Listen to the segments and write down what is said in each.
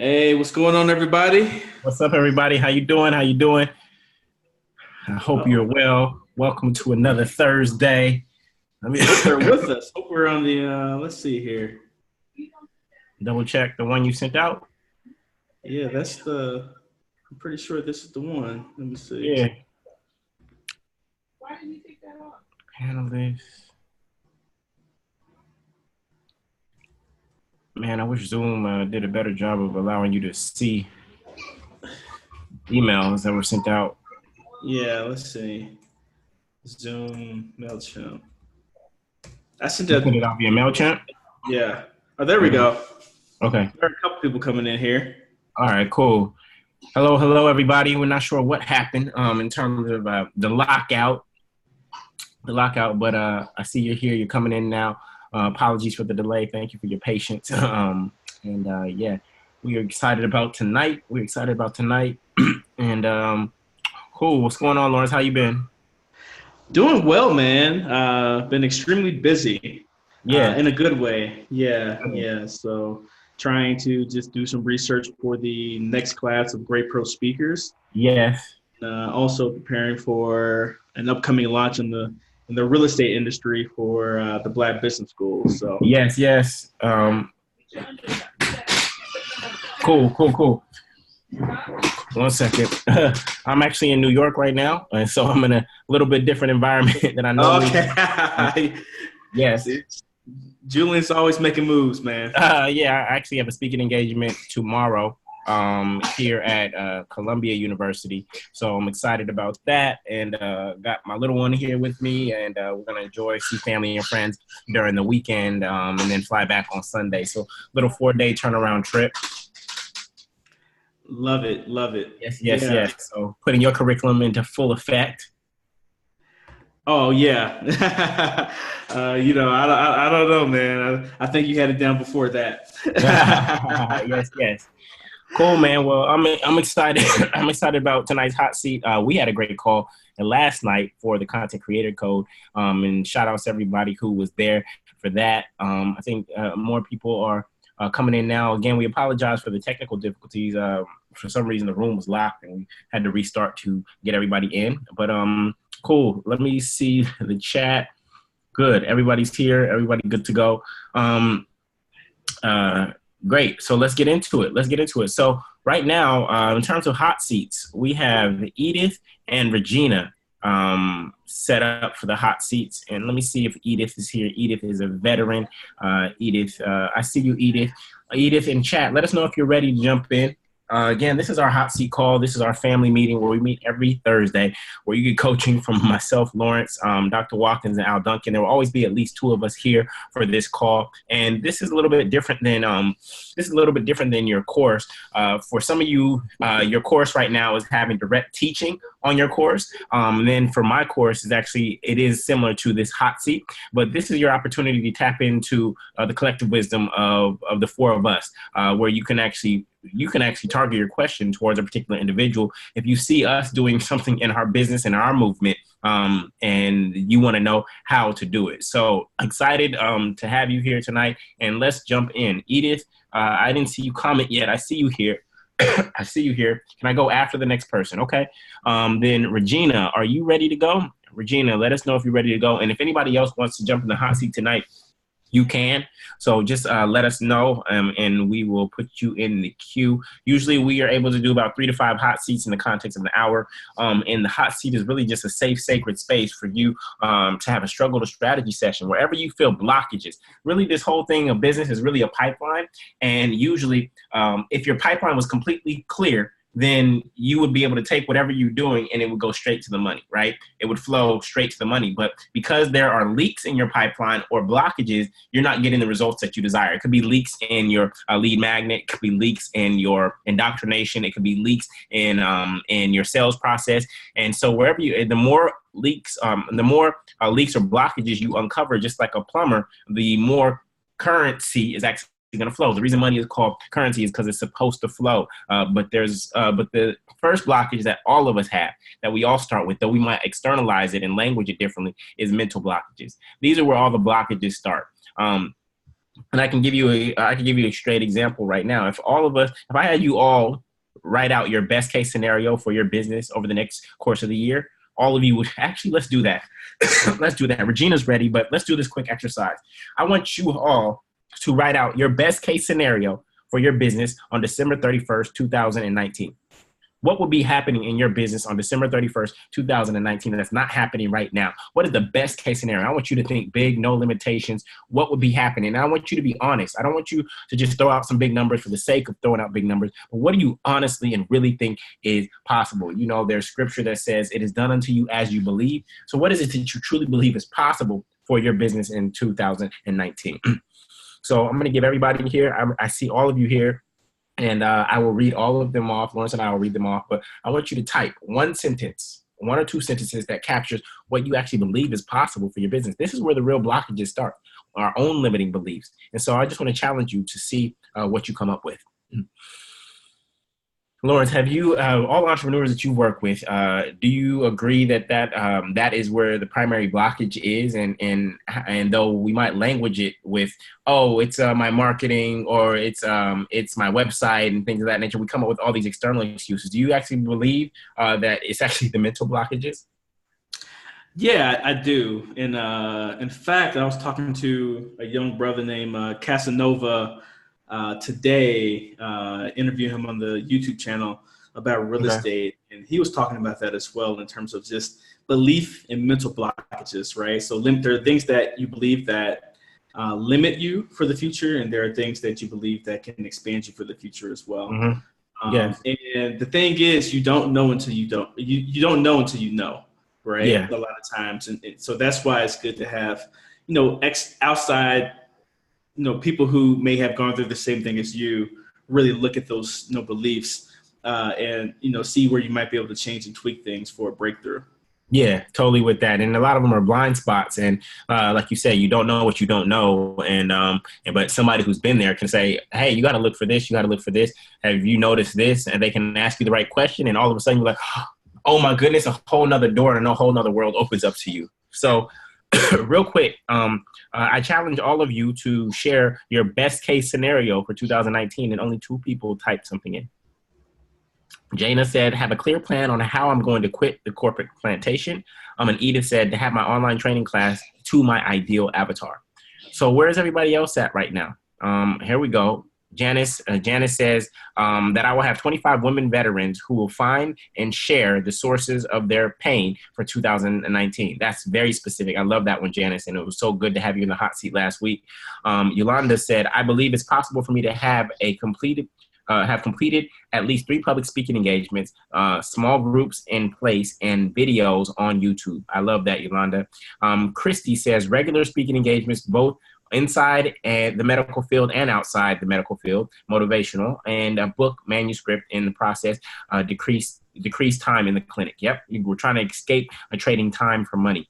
Hey, what's going on, everybody? What's up, everybody? How you doing? How you doing? I hope Oh, you're well. Welcome to another Thursday. Let me hope they're with us. Hope we're on the. Let's see here. double check the one you sent out. Yeah, that's the. I'm pretty sure this is the one. Let me see. Yeah. Panelists. Man, I wish Zoom did a better job of allowing you to see emails that were sent out. Yeah, let's see. Zoom Mailchimp. I sent You put that. it out via MailChimp? Yeah. Oh, there we go. Okay. There are a couple people coming in here. All right, cool. Hello, everybody. We're not sure what happened in terms of the lockout. But I see you're here. You're coming in now. Apologies for the delay. Thank you for your patience. Yeah, we are excited about tonight. And cool. What's going on, Lawrence? How you been? Doing well, man. Been extremely busy, Yeah. in a good way. Yeah. So trying to just do some research for the next class of Great Pro speakers. Yes. Also preparing for an upcoming launch in the real estate industry for the Black Business School. So Yes. Cool. One second. I'm actually in New York right now, and so I'm in a little bit different environment than I normally. okay, Yes. Julian's always making moves, man. Yeah, I actually have a speaking engagement tomorrow here at Columbia University. So I'm excited about that, and got my little one here with me, and we're going to see family and friends during the weekend, and then fly back on Sunday. So little 4-day turnaround trip. Love it. Yes. Yeah. So putting your curriculum into full effect. Oh yeah. I don't know, man. I think you had it down before that. Yes. Cool, man. Well, I'm excited. I'm excited about tonight's hot seat. We had a great call last night for the Content Creator Code, and shout outs to everybody who was there for that. I think more people are coming in now. Again, we apologize for the technical difficulties. For some reason, the room was locked, and we had to restart to get everybody in. But cool. Let me see the chat. Good. Everybody's here. Everybody good to go. Great. So let's get into it. So right now, in terms of hot seats, we have Edith and Regina set up for the hot seats. And let me see if Edith is here. Edith is a veteran. Edith, I see you, Edith. Edith in chat, let us know if you're ready to jump in. Again, this is our hot seat call. This is our family meeting where we meet every Thursday, where you get coaching from myself, Lawrence, Dr. Watkins, and Al Duncan. There will always be at least 2 of us here for this call, and this is a little bit different than your course. For some of you, your course right now is having direct teaching on your course. And then for my course, it is similar to this hot seat, but this is your opportunity to tap into the collective wisdom of the 4 of us, where you can actually target your question towards a particular individual. If you see us doing something in our business and our movement, and you want to know how to do it. So excited to have you here tonight, and let's jump in. Edith, I didn't see you comment yet. I see you here. I see you here. Can I go after the next person? Okay. Then Regina, are you ready to go? Regina, let us know if you're ready to go. And if anybody else wants to jump in the hot seat tonight, you can. So just let us know, and we will put you in the queue. Usually we are able to do about 3 to 5 hot seats in the context of an hour. And the hot seat is really just a safe, sacred space for you to have a struggle to strategy session wherever you feel blockages. Really, this whole thing of business is really a pipeline. And usually if your pipeline was completely clear, then you would be able to take whatever you're doing and it would go straight to the money, right? It would flow straight to the money. But because there are leaks in your pipeline or blockages, you're not getting the results that you desire. It could be leaks in your lead magnet. It could be leaks in your indoctrination. It could be leaks in your sales process. And so the more leaks or blockages you uncover, just like a plumber, the more currency is actually going to flow. The reason money is called currency is because it's supposed to flow. But the first blockage that all of us have, that we all start with, though we might externalize it and language it differently, is mental blockages. These are where all the blockages start. And I can give you a straight example right now. If I had you all write out your best case scenario for your business over the next course of the year, all of you would actually, let's do that. Let's do that. Regina's ready, but let's do this quick exercise. I want you all to write out your best case scenario for your business on December 31st, 2019. What will be happening in your business on December 31st, 2019 that's not happening right now? What is the best case scenario? I want you to think big, no limitations. What would be happening? And I want you to be honest. I don't want you to just throw out some big numbers for the sake of throwing out big numbers. But what do you honestly and really think is possible? You know, there's scripture that says it is done unto you as you believe. So what is it that you truly believe is possible for your business in 2019? So I'm going to give everybody here, I see all of you here. And I will read all of them off. Lawrence and I will read them off. But I want you to type one sentence, one or two sentences that captures what you actually believe is possible for your business. This is where the real blockages start, our own limiting beliefs. And so I just want to challenge you to see what you come up with. Lawrence, have you, all entrepreneurs that you work with, do you agree that that is where the primary blockage is? And though we might language it with, oh, it's my marketing or it's my website and things of that nature, we come up with all these external excuses. Do you actually believe that it's actually the mental blockages? Yeah, I do. And in fact, I was talking to a young brother named Casanova today, interviewing him on the YouTube channel about real estate. And he was talking about that as well in terms of just belief and mental blockages, right? So there are things that you believe that limit you for the future, and there are things that you believe that can expand you for the future as well. And the thing is, you don't know until you don't. You don't know until you know, right? Yeah. A lot of times, and so that's why it's good to have, outside, people who may have gone through the same thing as you, really look at those beliefs and see where you might be able to change and tweak things for a breakthrough. Yeah, totally with that. And a lot of them are blind spots. And like you said, you don't know what you don't know. But somebody who's been there can say, hey, you got to look for this. You got to look for this. Have you noticed this? And they can ask you the right question. And all of a sudden you're like, oh my goodness, a whole nother door and a whole nother world opens up to you. So real quick, I challenge all of you to share your best case scenario for 2019, and only 2 people typed something in. Jana said, have a clear plan on how I'm going to quit the corporate plantation. And Edith said, to have my online training class to my ideal avatar. So where's everybody else at right now? Here we go. Janice says that I will have 25 women veterans who will find and share the sources of their pain for 2019. That's very specific. I love that one, Janice, and it was so good to have you in the hot seat last week. Yolanda said, I believe it's possible for me to have completed at least 3 public speaking engagements, small groups in place, and videos on YouTube. I love that, Yolanda. Christy says regular speaking engagements, both inside the medical field and outside the medical field, motivational, and a book manuscript in the process, decrease time in the clinic. Yep, we're trying to escape trading time for money.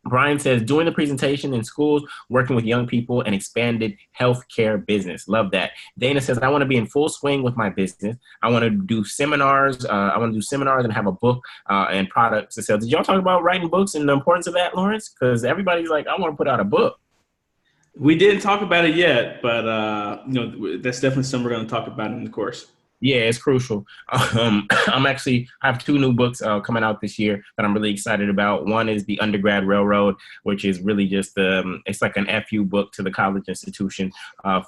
Brian says, doing the presentation in schools, working with young people, and expanded healthcare business. Love that. Dana says, I want to be in full swing with my business. I want to do seminars. And have a book and products to sell. Did y'all talk about writing books and the importance of that, Lawrence? Because everybody's like, I want to put out a book. We didn't talk about it yet, but that's definitely something we're going to talk about in the course. Yeah, it's crucial. I have 2 new books coming out this year that I'm really excited about. One is The Undergrad Railroad, which is really just it's like an FU book to the college institution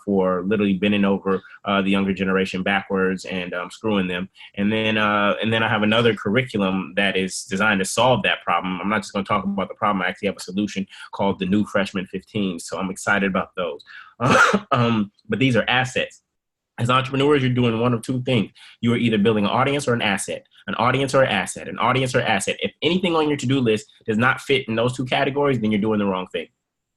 for literally bending over the younger generation backwards and screwing them. And then I have another curriculum that is designed to solve that problem. I'm not just going to talk about the problem. I actually have a solution called the New Freshman 15. So I'm excited about those. But these are assets. As entrepreneurs, you're doing one of 2 things. You are either building an audience or an asset, an audience or an asset, an audience or asset. If anything on your to-do list does not fit in those 2 categories, then you're doing the wrong thing.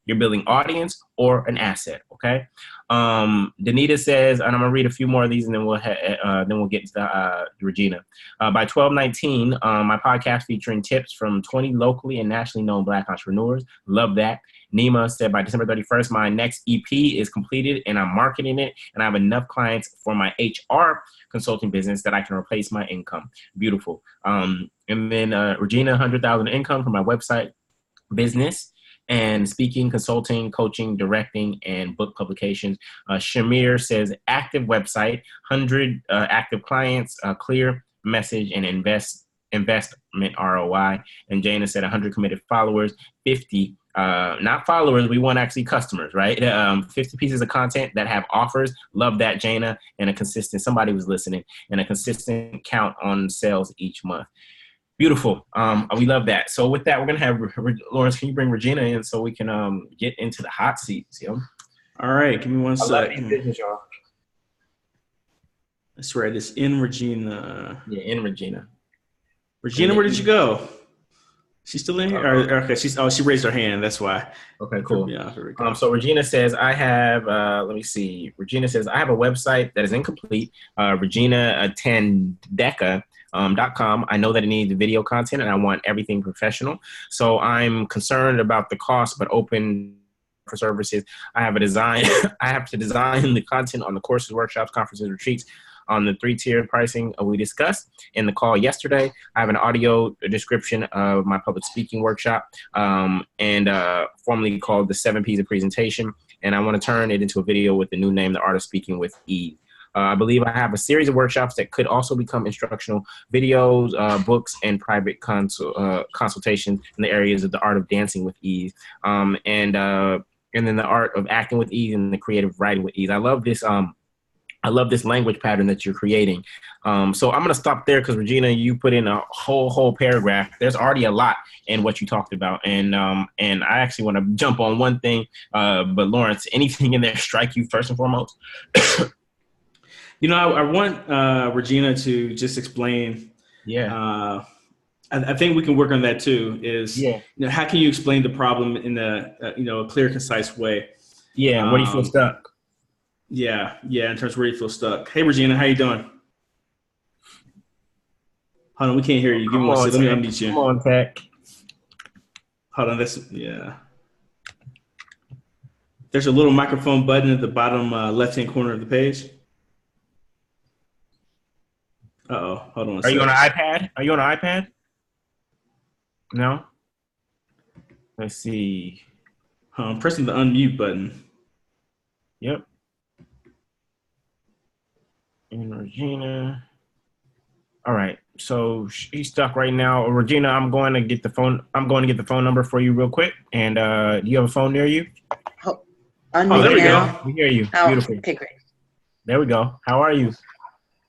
You're building audience or an asset, okay? Danita says, and I'm gonna read a few more of these and then we'll get to Regina. By 12/19, my podcast featuring tips from 20 locally and nationally known Black entrepreneurs. Love that. Nima said, by December 31st, my next EP is completed and I'm marketing it, and I have enough clients for my HR consulting business that I can replace my income. Beautiful. And then Regina, 100,000 income from my website business. and speaking, consulting, coaching, directing, and book publications. Shamir says active website, 100 active clients, clear message, and investment ROI. And Jana said 100 committed followers, 50 not followers, we want actually customers, right? 50 pieces of content that have offers. Love that, Jana. And a consistent, somebody was listening, and a consistent count on sales each month. Beautiful. We love that. So with that, we're going to have Lawrence, can you bring Regina in so we can get into the hot seats? Yo? All right. Give me one sec. Y'all. That's right. It's in Regina. Yeah, in Regina. Regina, where did you go? She's still in here? Okay, she raised her hand. That's why. Okay, cool. So Regina says, I have, let me see. Regina says, I have a website that is incomplete, reginatandeca.com. I know that it needs video content and I want everything professional. So I'm concerned about the cost, but open for services. I have I have to design the content on the courses, workshops, conferences, retreats, on the 3-tier pricing we discussed in the call yesterday. I have an audio description of my public speaking workshop formerly called the 7 P's of presentation. And I want to turn it into a video with the new name, The Art of Speaking with Ease. I believe I have a series of workshops that could also become instructional videos, books, and private consultations in the areas of the art of dancing with ease, and then the art of acting with ease and the creative writing with ease. I love this language pattern that you're creating. So I'm going to stop there because Regina, you put in a whole paragraph. There's already a lot in what you talked about. And I actually want to jump on one thing. But Lawrence, anything in there strike you first and foremost? I want Regina to just explain. Yeah. I think we can work on that too. How can you explain the problem in a clear, concise way? Yeah. Where do you feel stuck? Yeah, in terms of where you feel stuck. Hey, Regina, how you doing? Hold on, we can't hear you. Give me one second. Let me unmute you. Come on, Tech. Hold on, There's a little microphone button at the bottom left-hand corner of the page. Uh-oh, hold on a second. Are you on an iPad? Are you on an iPad? No? Let's see. I'm pressing the unmute button. Yep. And Regina. All right. So she's stuck right now. Regina, I'm going to get the phone number for you real quick. And do you have a phone near you? There we go. We hear you. Beautiful. Okay, great. There we go. How are you?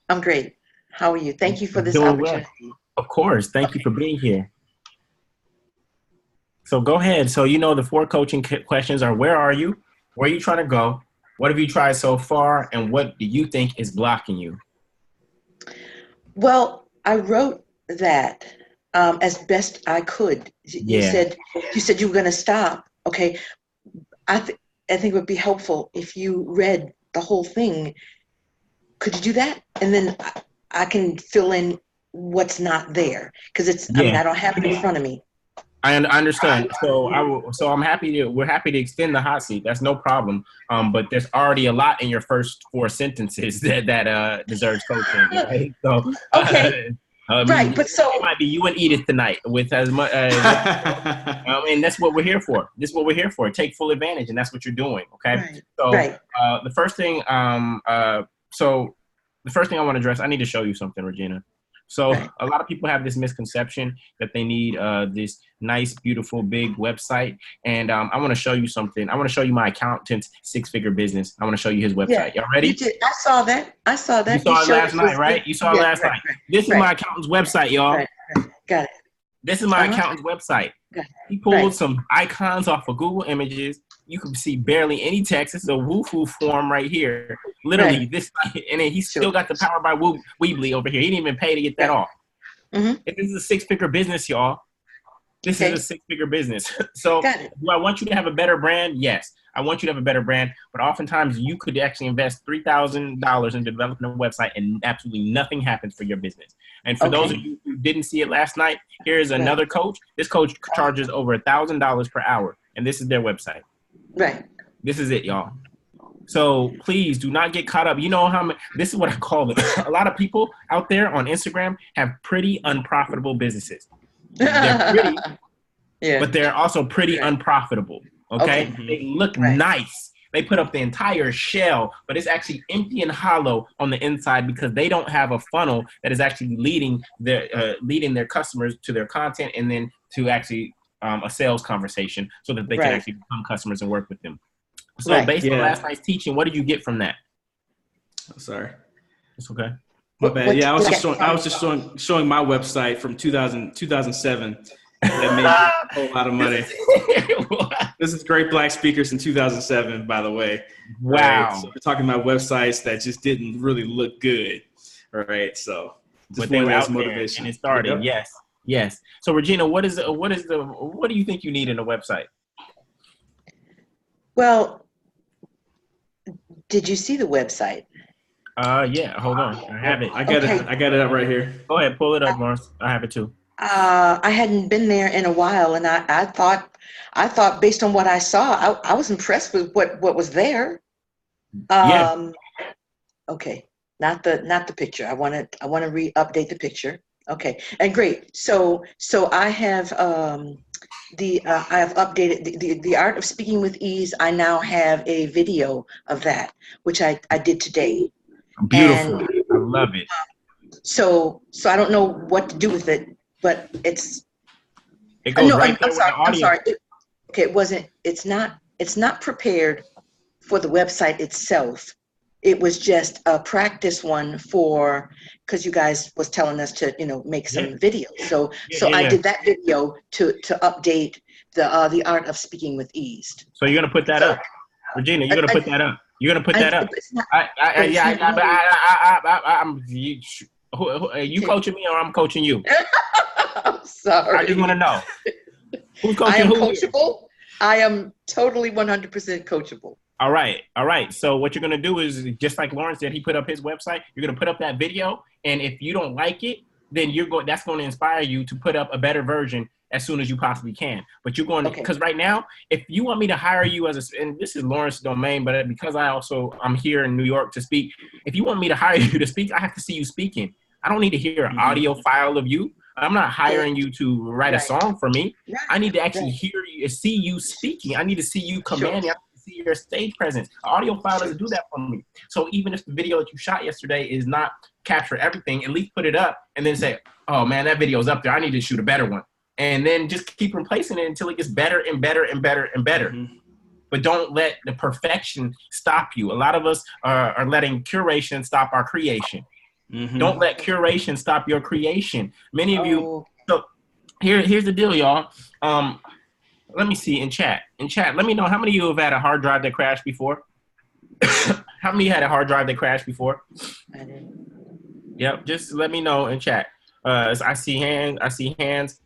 I'm great. How are you? Thank you for this opportunity. Well. Of course. Thank you for being here. So go ahead. So the 4 coaching questions are: where are you? Where are you trying to go? What have you tried so far? And what do you think is blocking you? Well, I wrote that as best I could. You said you were going to stop. Okay. I think it would be helpful if you read the whole thing. Could you do that? And then I can fill in what's not there. Because I don't have it in front of me. I understand. So we're happy to extend the hot seat. That's no problem. But there's already a lot in your first 4 sentences that deserves coaching. Right? So, okay. Right. But so it might be you and Edith tonight with as much as, and that's what we're here for. This is what we're here for. Take full advantage. And that's what you're doing. Okay. Right. So the first thing, I want to address, I need to show you something, Regina. So a lot of people have this misconception that they need this nice, beautiful, big website. And I want to show you something. I want to show you my accountant's 6-figure business. I want to show you his website. Yeah, y'all ready? I saw that. You saw it last night, right? You saw it last night. This is my accountant's website, y'all. Right. Got it. This is my accountant's website. He pulled some icons off of Google Images. You can see barely any text. It's a woohoo form right here. Literally this, and then he's still got the Power by Weebly over here. He didn't even pay to get that off. Mm-hmm. This is a 6-figure business, y'all. This is a 6-figure business. So do I want you to have a better brand? Yes, I want you to have a better brand. But oftentimes you could actually invest $3,000 in developing a website and absolutely nothing happens for your business. And for those of you who didn't see it last night, here's another coach. This coach charges over $1,000 per hour, and this is their website. Right. This is it, y'all. So please do not get caught up. You know how this is what I call it. A lot of people out there on Instagram have pretty unprofitable businesses. They're pretty, Yeah. but they're also pretty unprofitable. Okay? They look nice. They put up the entire shell, but it's actually empty and hollow on the inside because they don't have a funnel that is actually leading their customers to their content and then to actually a sales conversation so that they can actually become customers and work with them. So based on last night's teaching, what did you get from that? Sorry. It's okay. My bad. Yeah, I was just showing my website from 2007. That made a whole lot of money. This is Great Black Speakers in 2007, by the way. Wow. Right? So we're talking about websites that just didn't really look good. All right. So but they were out motivation. And it started. Yep. Yes. So Regina, what do you think you need in a website? Well, did you see the website? Yeah. Hold on. I have it. I got it up right here. Go ahead. Pull it up, Morris. I have it too. I hadn't been there in a while, and I thought based on what I saw, I was impressed with what was there. Okay, not the picture. I want to update the picture. Okay, and great. So I have I have updated the Art of Speaking with Ease. I now have a video of that, which I did today. Beautiful. And, I love it. So I don't know what to do with it. But it goes right there. I'm sorry. It's not prepared for the website itself. It was just a practice one because you guys was telling us to, make some videos. So I did that video to update the Art of Speaking with Ease. So you're gonna put that up, Regina. You're gonna put that up. You're gonna put that up. You coaching me or I'm coaching you? I'm sorry. I just want to know. Who's coaching? I am coachable. I am totally 100% coachable. All right. So what you're going to do is, just like Lawrence said, he put up his website. You're going to put up that video. And if you don't like it, then that's going to inspire you to put up a better version as soon as you possibly can. But you're going to, because right now, if you want me to hire you and this is Lawrence's domain, but because I'm here in New York to speak, if you want me to hire you to speak, I have to see you speaking. I don't need to hear an audio file of you. I'm not hiring you to write a song for me. I need to actually hear you, see you speaking. I need to see you commanding. I need to see your stage presence. An audio file doesn't do that for me. So even if the video that you shot yesterday is not capture everything, at least put it up and then say, oh man, that video's up there. I need to shoot a better one. And then just keep replacing it until it gets better and better and better and better. But don't let the perfection stop you. A lot of us are letting curation stop our creation. Don't let curation stop your creation. Many of you. So here's the deal, y'all. Let me see in chat. Let me know how many of you have had a hard drive that crashed before. How many had a hard drive that crashed before? I did. Yep. Just let me know in chat. I see hands.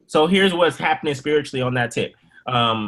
So here's what's happening spiritually on that tip.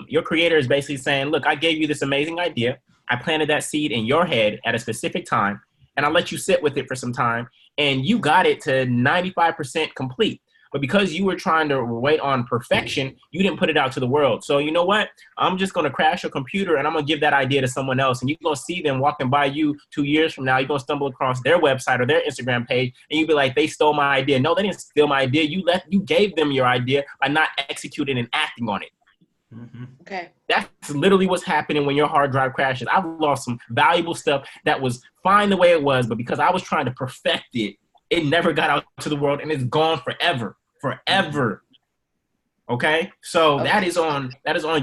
Your creator is basically saying, look, I gave you this amazing idea. I planted that seed in your head at a specific time. And I'll let you sit with it for some time, and you got it to 95% complete. But because you were trying to wait on perfection, you didn't put it out to the world. So you know what? I'm just going to crash your computer, and I'm going to give that idea to someone else. And you're going to see them walking by you 2 years from now. You're going to stumble across their website or their Instagram page, and you'll be like, they stole my idea. No, they didn't steal my idea. You gave them your idea by not executing and acting on it. Okay. That's literally what's happening when your hard drive crashes. I've lost some valuable stuff that was fine the way it was, but because I was trying to perfect it, it never got out to the world and it's gone forever. Okay? So that is on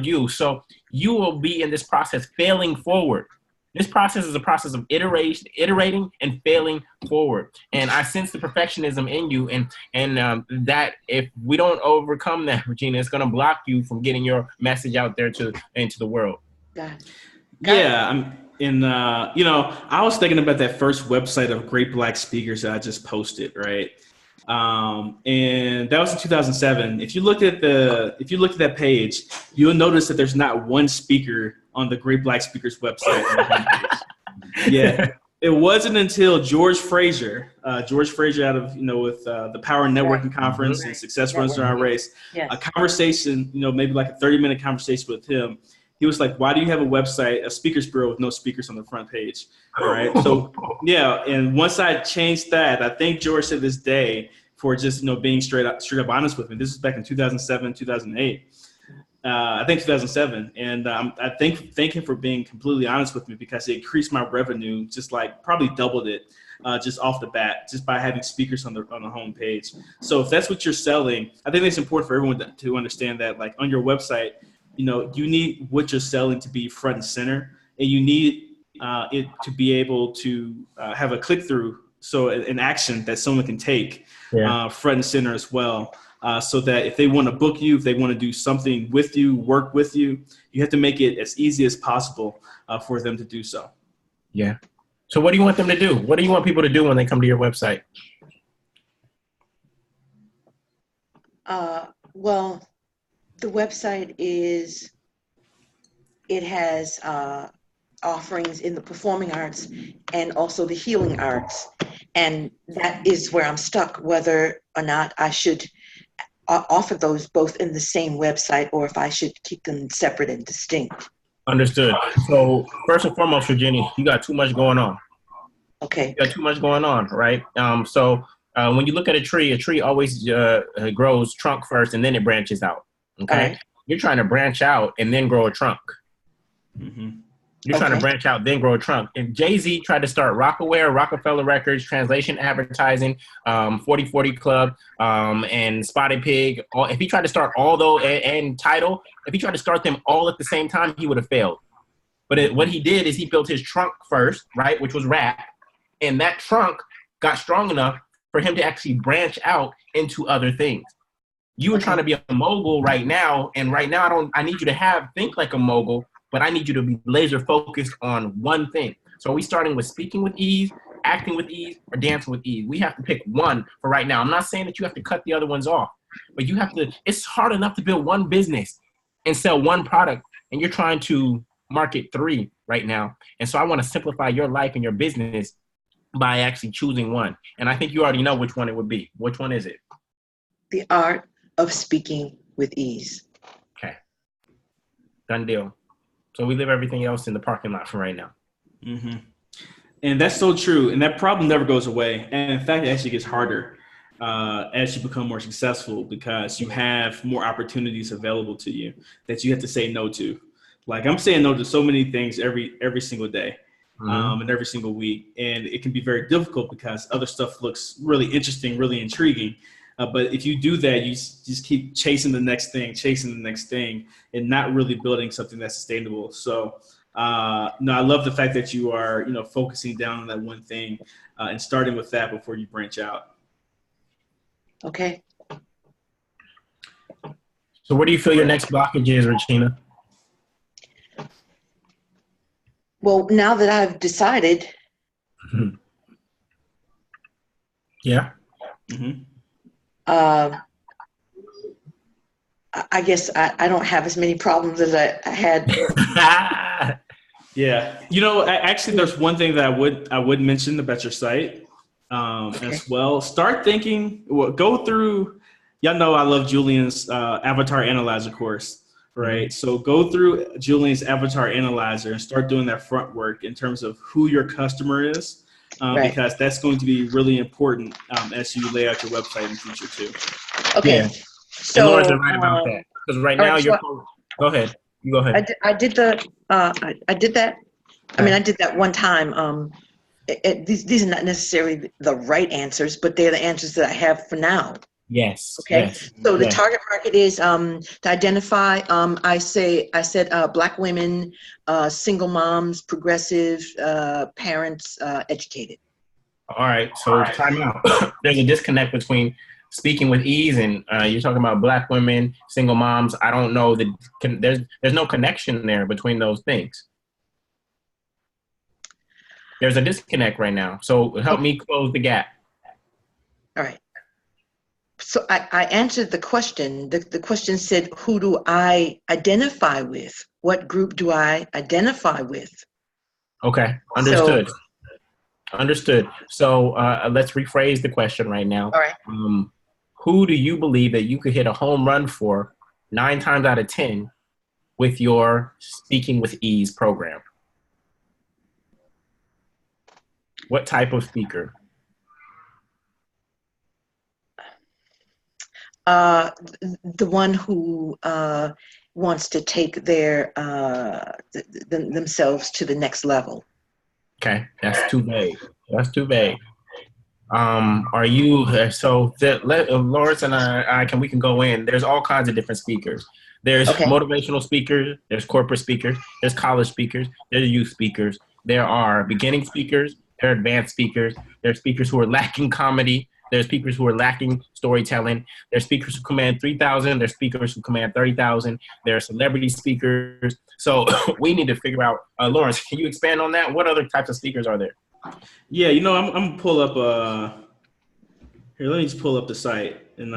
you. So you will be in this process failing forward. This process is a process of iterating and failing forward. And I sense the perfectionism in you, and that if we don't overcome that, Regina, it's going to block you from getting your message out there into the world. I was thinking about that first website of Great Black Speakers that I just posted, right? And that was in 2007. If you looked at that page, you'll notice that there's not one speaker on the Great Black Speakers website. Yeah. It wasn't until George Fraser out of, with the Power Networking Conference and Success Runs Our Race, a conversation, maybe like a 30-minute conversation with him. He was like, why do you have a website, a speakers bureau with no speakers on the front page? All right. So, and once I changed that, I thank George to this day for just, being straight up honest with me. This was back in 2007, 2008. I think 2007. And I thank him for being completely honest with me, because it increased my revenue, just like probably doubled it just off the bat, just by having speakers on the homepage. So if that's what you're selling, I think it's important for everyone to understand that, like, on your website, you need what you're selling to be front and center, and you need it to be able to have a click through, so an action that someone can take front and center as well. So that if they want to book you, if they want to do something with you, work with you, you have to make it as easy as possible for them to do so. Yeah. So what do you want them to do? What do you want people to do when they come to your website? Well, the website it has offerings in the performing arts and also the healing arts. And that is where I'm stuck, whether or not I should offer those both in the same website, or if I should keep them separate and distinct. Understood. So first and foremost, Virginia, you got too much going on. Okay. You got too much going on, right? So when you look at a tree always grows trunk first and then it branches out. Okay. Right. You're trying to branch out and then grow a trunk. Mm-hmm. You're trying to branch out, then grow a trunk. If Jay-Z tried to start Rockaware, Rockefeller Records, Translation Advertising, 40/40 Club, and Spotted Pig, if he tried to start all those, and Tidal, if he tried to start them all at the same time, he would have failed. But what he did is he built his trunk first, right, which was rap, and that trunk got strong enough for him to actually branch out into other things. You are trying to be a mogul right now, and right now I need you to think like a mogul, but I need you to be laser focused on one thing. So are we starting with speaking with ease, acting with ease, or dancing with ease? We have to pick one for right now. I'm not saying that you have to cut the other ones off, but you have to. It's hard enough to build one business and sell one product, and you're trying to market 3 right now. And so I want to simplify your life and your business by actually choosing one. And I think you already know which one it would be. Which one is it? The art of speaking with ease. Okay. Done deal. So we leave everything else in the parking lot for right now. Mm-hmm. And that's so true. And that problem never goes away. And in fact, it actually gets harder as you become more successful, because you have more opportunities available to you that you have to say no to. Like, I'm saying no to so many things every single day. And every single week. And it can be very difficult because other stuff looks really interesting, really intriguing. But if you do that, you just keep chasing the next thing, and not really building something that's sustainable. So, I love the fact that you are, focusing down on that one thing and starting with that before you branch out. Okay. So where do you feel your next blockage is, Regina? Well, now that I've decided. Yeah. Mm-hmm. I guess I don't have as many problems as I had. Yeah. Actually, there's one thing that I would mention about your site as well. Start thinking, go through, y'all know I love Julian's Avatar Analyzer course, right? So go through Julian's Avatar Analyzer and start doing that front work in terms of who your customer is, because that's going to be really important as you lay out your website in the future too. Okay. Yeah. So, and Lauren's right about that, because right now you're. Go ahead. You go ahead. I did that. I mean, I did that one time. These are not necessarily the right answers, but they're the answers that I have for now. Yes. Okay. Yes. So the target market is to identify. I said Black women, single moms, progressive parents, educated. All right. So time out. There's a disconnect between speaking with ease and you're talking about Black women, single moms. I don't know that there's no connection there between those things. There's a disconnect right now. So help me close the gap. All right. So I answered the question. The question said, who do I identify with? What group do I identify with? Okay. Understood. Understood. So let's rephrase the question right now. All right. Who do you believe that you could hit a home run for 9 times out of 10 with your Speaking with Ease program? What type of speaker? The one who wants to take their themselves to the next level. Okay, that's too vague. That's too vague. Are you Lawrence and we can go in. There's all kinds of different speakers. There's Okay. motivational speakers, there's corporate speakers, there's college speakers, there's youth speakers, there are beginning speakers, there are advanced speakers, there's speakers who are lacking comedy, there's speakers who are lacking storytelling, there's speakers who command 3,000, there's speakers who command 30,000, there are celebrity speakers. So we need to figure out, Lawrence, can you expand on that? What other types of speakers are there? Yeah, you know, I'm gonna pull up here, let me just pull up the site, and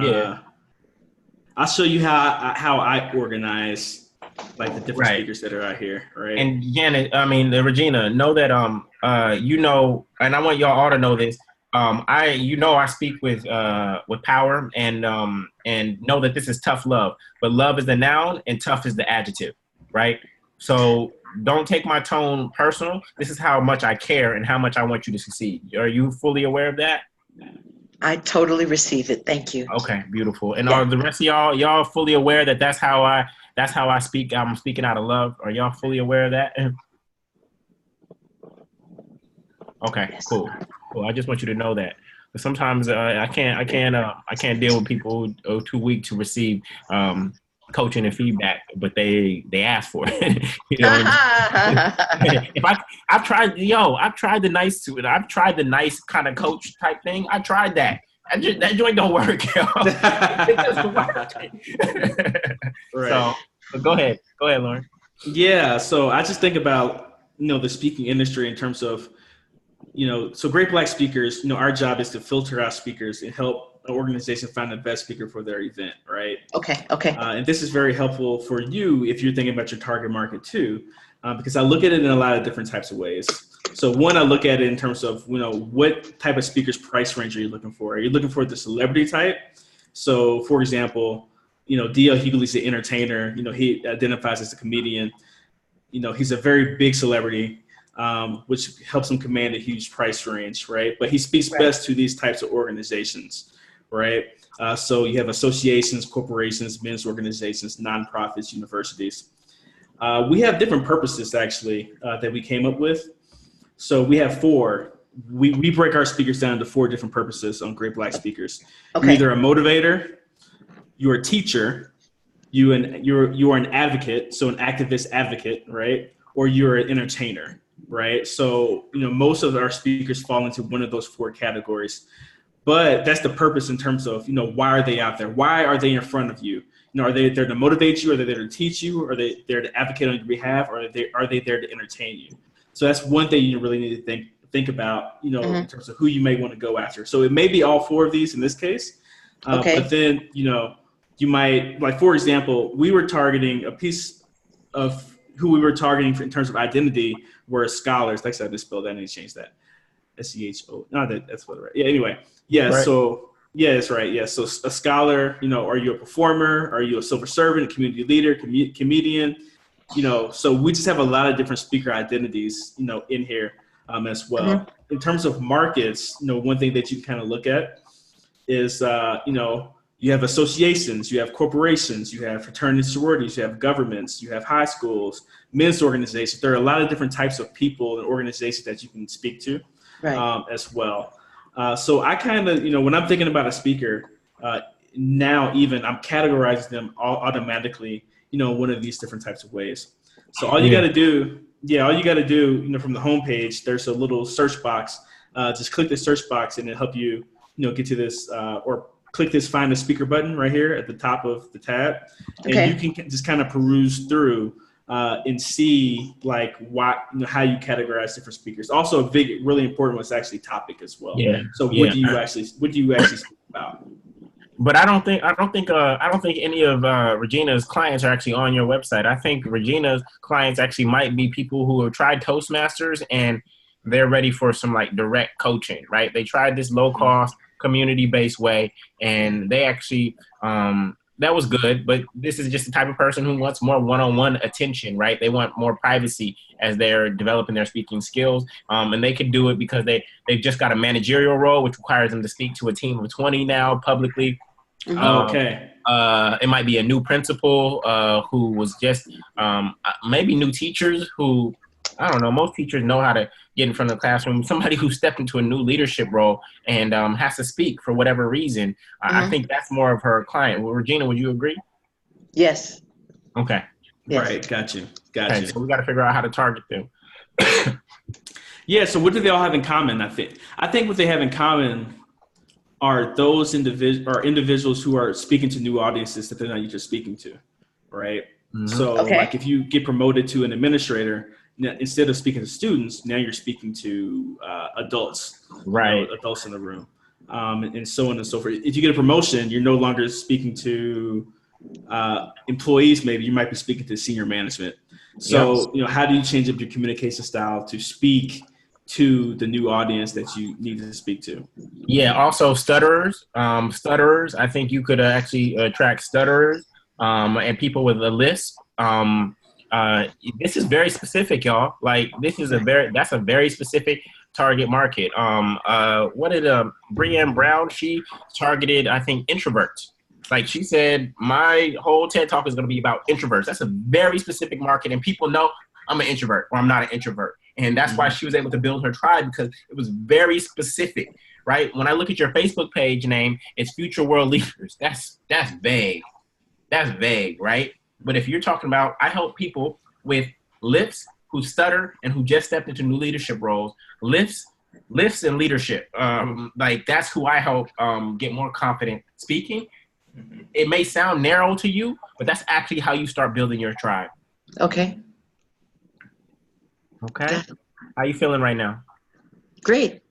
I'll show you how I organize like the different speakers that are out here, right? And Janet, Regina, know that you know, and I want y'all all to know this. I speak with power, and know that this is tough love, but love is the noun and tough is the adjective, right? So don't take my tone personal. This is how much I care and how much I want you to succeed. Are you fully aware of that? I totally receive it. Thank you. Okay, beautiful. And are the rest of y'all fully aware that that's how I speak? I'm speaking out of love. Are y'all fully aware of that? Okay, yes. Cool. I just want you to know that. But sometimes I can't deal with people who are too weak to receive coaching and feedback, but they ask for it. You know, I've tried the nice kind of coach type thing. I tried that. That joint don't work, yo. It doesn't work. Right. So go ahead, Lauren. Yeah. So I just think about, you know, the speaking industry in terms of, you know, so Great Black Speakers, you know, our job is to filter out speakers and help an organization find the best speaker for their event, right? Okay. And this is very helpful for you if you're thinking about your target market too, because I look at it in a lot of different types of ways. So one, I look at it in terms of, you know, what type of speaker's price range are you looking for? Are you looking for the celebrity type? So for example, you know, D.L. Hughley's the entertainer, you know, he identifies as a comedian. You know, he's a very big celebrity, which helps him command a huge price range, right? But he speaks best to these types of organizations, right? So you have associations, corporations, men's organizations, nonprofits, universities. We have different purposes actually that we came up with. So we have four. We break our speakers down into four different purposes on Great Black Speakers. Okay. You're either a motivator, you're a teacher, you are an advocate, so an activist advocate, right? Or you're an entertainer, right? So, you know, most of our speakers fall into one of those four categories. But that's the purpose in terms of, you know, why are they out there? Why are they in front of you? You know, are they there to motivate you? Are they there to teach you? Are they there to advocate on your behalf? Or are they there to entertain you? So that's one thing you really need to think about, you know, in terms of who you may want to go after. So it may be all four of these in this case. But then, you know, you might, like, for example, we were targeting a piece of who we were targeting in terms of identity were scholars. Like I said, I just spelled that. I need to change that. S-C-H-O. No, that's what, right. Yeah, anyway. Yeah, right. So, yeah, that's right. Yeah, so a scholar, you know, are you a performer? Are you a civil servant, a community leader, comedian? You know, so we just have a lot of different speaker identities, you know, in here as well. In terms of markets, you know, one thing that you kind of look at is, you know, you have associations, you have corporations, you have fraternities, sororities, you have governments, you have high schools, men's organizations. There are a lot of different types of people and organizations that you can speak to as well. So I kind of, you know, when I'm thinking about a speaker, now even I'm categorizing them all automatically, you know, one of these different types of ways. So all you got to do, you know, from the homepage, there's a little search box. Just click the search box and it'll help you, you know, get to this or click this find a speaker button right here at the top of the tab. And you can just kind of peruse through and see like what, you know, how you categorize different speakers. Also a big, really important one is actually topic as well. Yeah. So what do you actually speak about? But I don't think any of Regina's clients are actually on your website. I think Regina's clients actually might be people who have tried Toastmasters and they're ready for some like direct coaching, right? They tried this low cost community-based way and they actually, that was good, but this is just the type of person who wants more one-on-one attention, right? They want more privacy as they're developing their speaking skills. And they can do it because they've just got a managerial role, which requires them to speak to a team of 20 now publicly. Okay. It might be a new principal who was just maybe new teachers who, I don't know, most teachers know how to get in front of the classroom. Somebody who stepped into a new leadership role and has to speak for whatever reason. I think that's more of her client. Well, Regina, would you agree? Yes. Okay. Yes. Right. Got you. Okay, so we got to figure out how to target them. Yeah. So what do they all have in common? I think what they have in common are those individuals who are speaking to new audiences that they're not used to speaking to, right? So like if you get promoted to an administrator, instead of speaking to students, now you're speaking to adults, right? Adults in the room, and so on and so forth. If you get a promotion, you're no longer speaking to employees. Maybe you might be speaking to senior management. So how do you change up your communication style to speak to the new audience that you need to speak to? Yeah. Also, stutterers. I think you could actually attract stutterers and people with a lisp. This is very specific, y'all. Like that's a very specific target market. What did Breanne Brown? She targeted, I think, introverts. Like she said, my whole TED talk is going to be about introverts. That's a very specific market, and people know I'm an introvert or I'm not an introvert. And that's why she was able to build her tribe, because it was very specific, right? When I look at your Facebook page name, it's Future World Leaders. That's vague. That's vague, right? But if you're talking about, I help people with lifts who stutter and who just stepped into new leadership roles, lifts and leadership. Like that's who I help get more confident speaking. It may sound narrow to you, but that's actually how you start building your tribe. Okay. Okay. How you feeling right now? Great.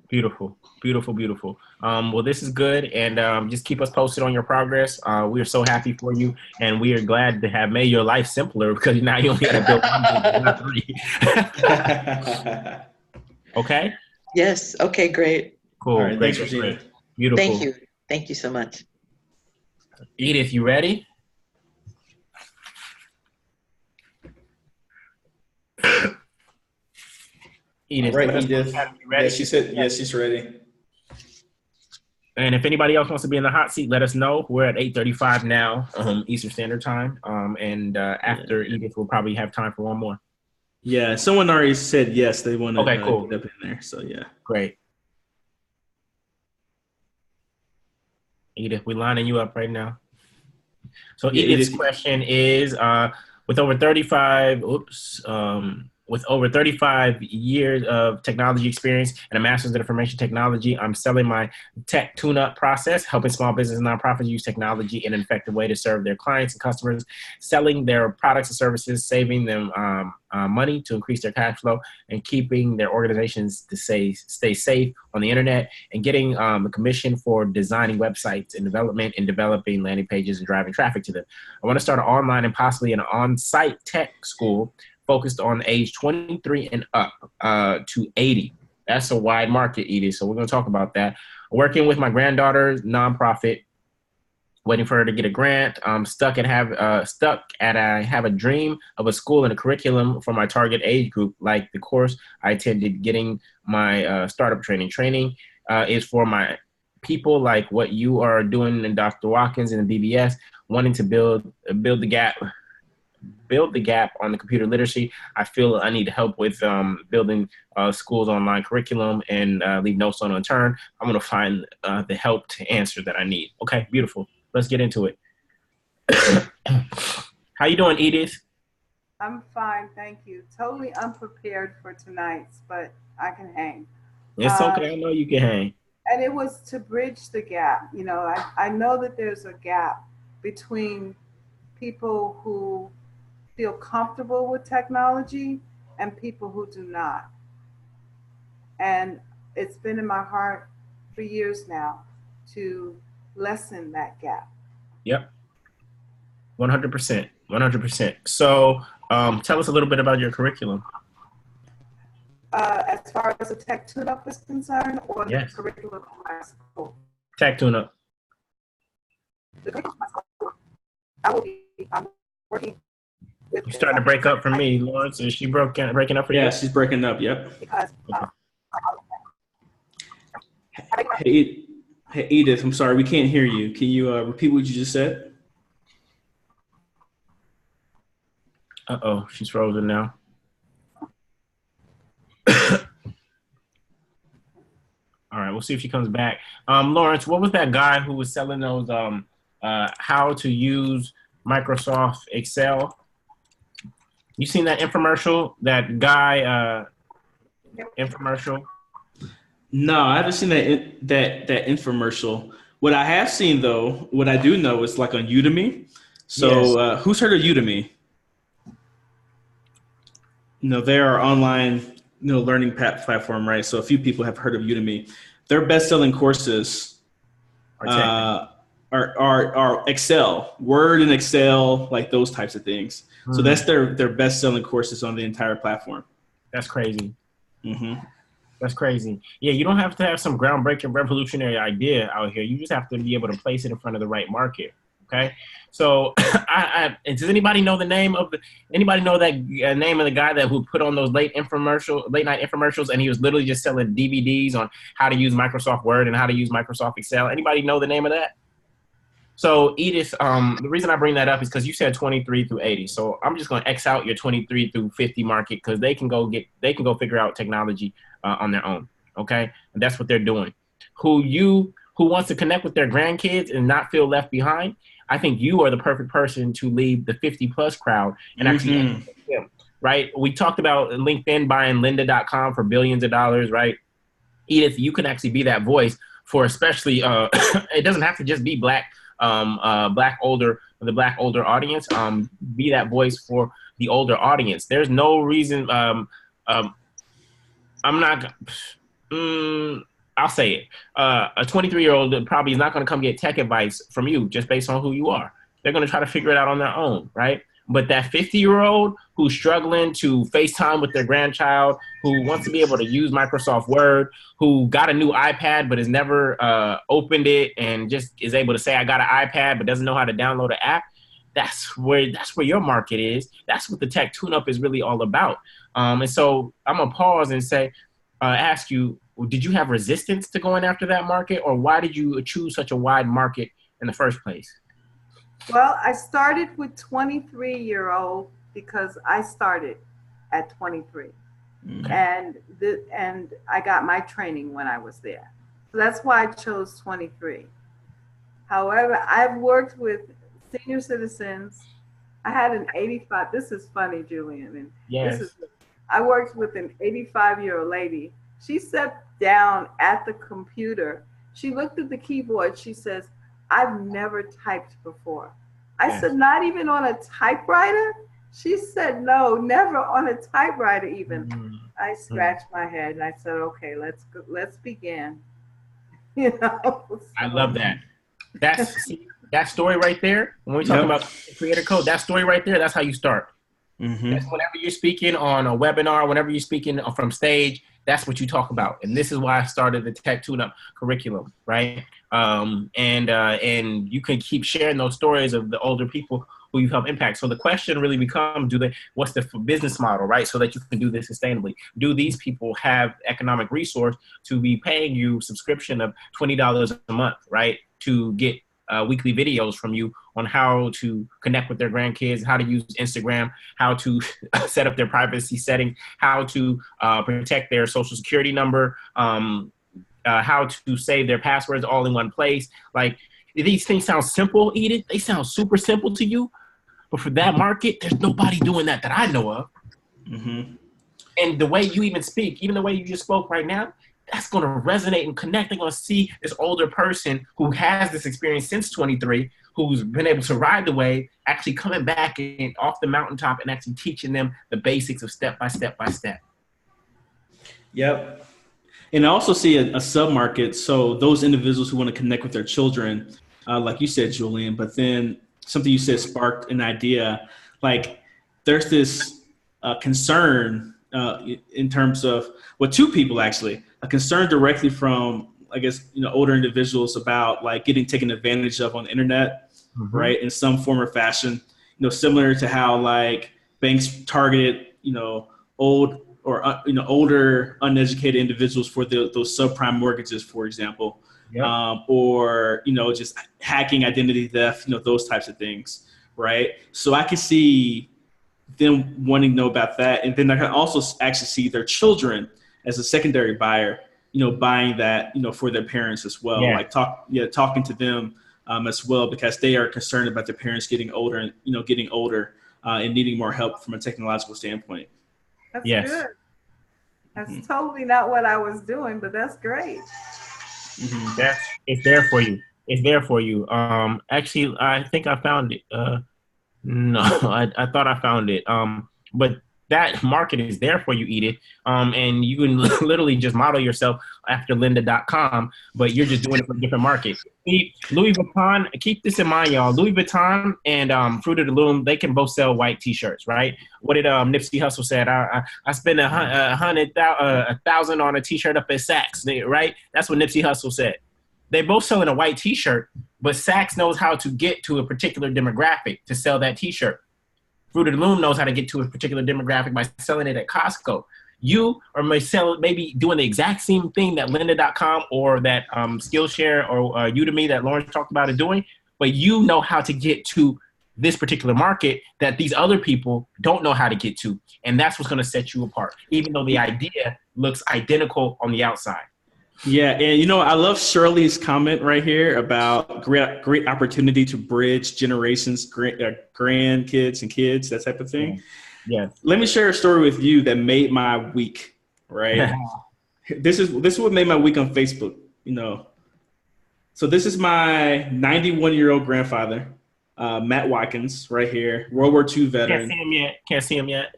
Beautiful, beautiful, beautiful. Well, this is good, and just keep us posted on your progress. We are so happy for you, and we are glad to have made your life simpler, because now you only got to build one, not 3. Okay? Yes. Okay, great. Cool. All right, great, thanks, Regina. great. Beautiful. Thank you. Thank you so much. Edith, you ready? Edith, right, Edith. Yes, she said yes, she's ready. And if anybody else wants to be in the hot seat, let us know. We're at 8:35 now, Eastern Standard Time. And after Edith, we'll probably have time for one more. Yeah, someone already said yes. They want to cool. get up in there. So yeah, great. Edith, we're lining you up right now. So Edith's question is, with over 35 years of technology experience and a master's in information technology, I'm selling my tech tune-up process, helping small business and nonprofits use technology in an effective way to serve their clients and customers, selling their products and services, saving them money to increase their cash flow, and keeping their organizations to stay safe on the internet, and getting a commission for designing websites and developing landing pages and driving traffic to them. I want to start an online and possibly an on-site tech school focused on age 23 and up to 80. That's a wide market, Edith. So we're going to talk about that. Working with my granddaughter's nonprofit, waiting for her to get a grant. I'm stuck and I have a dream of a school and a curriculum for my target age group, like the course I attended. Getting my startup training. Training is for my people, like what you are doing in Dr. Watkins and the BBS, wanting to build the gap on the computer literacy. I feel I need help with building schools online curriculum, and leave no stone unturned. I'm going to find the help to answer that I need. Okay, beautiful. Let's get into it. How you doing, Edith? I'm fine, thank you. Totally unprepared for tonight's, but I can hang. It's okay. I know you can hang. And it was to bridge the gap. You know, I know that there's a gap between people who feel comfortable with technology and people who do not. And it's been in my heart for years now to lessen that gap. Yep. 100%. 100%. So tell us a little bit about your curriculum. As far as the tech tune-up is concerned, or yes. The curriculum of my school? Tech tune-up. The curriculum of my school, I'm working with... You're starting to break up for me, Lawrence. Is she breaking up for you? Yeah, she's breaking up, yep. Because, Hey, Hey, Edith, I'm sorry, we can't hear you. Can you repeat what you just said? Uh-oh, she's frozen now. All right, we'll see if she comes back. Lawrence, what was that guy who was selling those how to use Microsoft Excel? You seen that infomercial? That guy infomercial? No, I haven't seen that infomercial. What I have seen though, what I do know is like on Udemy. So Yes. who's heard of Udemy? They're our online learning platform, right? So a few people have heard of Udemy. Their best-selling courses are Excel, Word and Excel, like those types of things. So that's their best-selling courses on the entire platform. That's crazy. Mm-hmm. That's crazy. Yeah, you don't have to have some groundbreaking, revolutionary idea out here. You just have to be able to place it in front of the right market. Okay. So, does anybody know the name of anybody know that name of the guy that who put on those late night infomercials, and he was literally just selling DVDs on how to use Microsoft Word and how to use Microsoft Excel? Anybody know the name of that? So Edith, the reason I bring that up is because you said 23 through 80. So I'm just going to X out your 23 through 50 market because they can go figure out technology on their own. Okay. And that's what they're doing. Who wants to connect with their grandkids and not feel left behind? I think you are the perfect person to lead the 50 plus crowd and actually educate them, right? We talked about LinkedIn buying lynda.com for billions of dollars, right? Edith, you can actually be that voice for especially, it doesn't have to just be the black older audience. Be that voice for the older audience. There's no reason. I'll say it. A 23-year-old probably is not going to come get tech advice from you just based on who you are. They're going to try to figure it out on their own, right? But that 50-year-old who's struggling to FaceTime with their grandchild, who wants to be able to use Microsoft Word, who got a new iPad but has never opened it and just is able to say, I got an iPad but doesn't know how to download an app, that's where your market is. That's what the tech tune-up is really all about. And so I'm going to pause and say, ask you, did you have resistance to going after that market, or why did you choose such a wide market in the first place? Well, I started with 23-year-old because I started at 23. And I got my training when I was there. So that's why I chose 23. However, I've worked with senior citizens. I had an 85, this is funny, Julian. And yes. I worked with an 85-year-old lady. She sat down at the computer. She looked at the keyboard. She says, I've never typed before. I said, not even on a typewriter? She said, no, never on a typewriter even. I scratched my head and I said, okay, let's begin. You know? So. I love that. That story right there, when we talk about creator code, that story right there, that's how you start. That's whenever you're speaking on a webinar, whenever you're speaking from stage, that's what you talk about. And this is why I started the Tech Tune-Up curriculum, right? And you can keep sharing those stories of the older people who you've helped impact. So the question really becomes, what's the business model, right? So that you can do this sustainably. Do these people have economic resource to be paying you subscription of $20 a month, right? To get weekly videos from you on how to connect with their grandkids, how to use Instagram, how to set up their privacy settings, how to protect their social security number, how to save their passwords all in one place. Like, these things sound simple, Edith. They sound super simple to you. But for that market, there's nobody doing that I know of. And the way you even speak, even the way you just spoke right now, that's going to resonate and connect. They're going to see this older person who has this experience since 23, who's been able to ride the wave, actually coming back and off the mountaintop and actually teaching them the basics of step by step by step. Yep. And I also see a sub-market. So those individuals who want to connect with their children, like you said, Julian, but then something you said sparked an idea. Like, there's this concern in terms of, two people actually, a concern directly from, I guess, older individuals about like getting taken advantage of on the internet, right? In some form or fashion, similar to how like banks targeted, old or older uneducated individuals for those subprime mortgages, for example. Yep. or, just hacking, identity theft, those types of things, right? So I can see them wanting to know about that. And then I can also actually see their children as a secondary buyer, buying that, for their parents as well. Yeah. Like talking to them as well, because they are concerned about their parents getting older and, and needing more help from a technological standpoint. That's Yes. good. That's totally not what I was doing, but that's great. It's there for you. It's there for you. Actually, I think I found it. No, I thought I found it. But that market is there for you, Edith. And you can literally just model yourself after lynda.com, but you're just doing it for a different market. See, Louis Vuitton, keep this in mind, y'all. Louis Vuitton and Fruit of the Loom, they can both sell white t-shirts, right? What did Nipsey Hussle said? I spent $100,000 on a t-shirt up at Saks, right? That's what Nipsey Hussle said. They both selling a white t-shirt, but Saks knows how to get to a particular demographic to sell that t-shirt. Fruit of the Loom knows how to get to a particular demographic by selling it at Costco. You are maybe doing the exact same thing that lynda.com or that Skillshare or Udemy that Lauren talked about is doing, but you know how to get to this particular market that these other people don't know how to get to. And that's what's going to set you apart, even though the idea looks identical on the outside. Yeah, and I love Shirley's comment right here about great opportunity to bridge generations, grandkids and kids, that type of thing. Yeah. Let me share a story with you that made my week. Right. This is what made my week on Facebook. So this is my 91-year-old grandfather, Matt Watkins, right here, World War II veteran. Can't see him yet.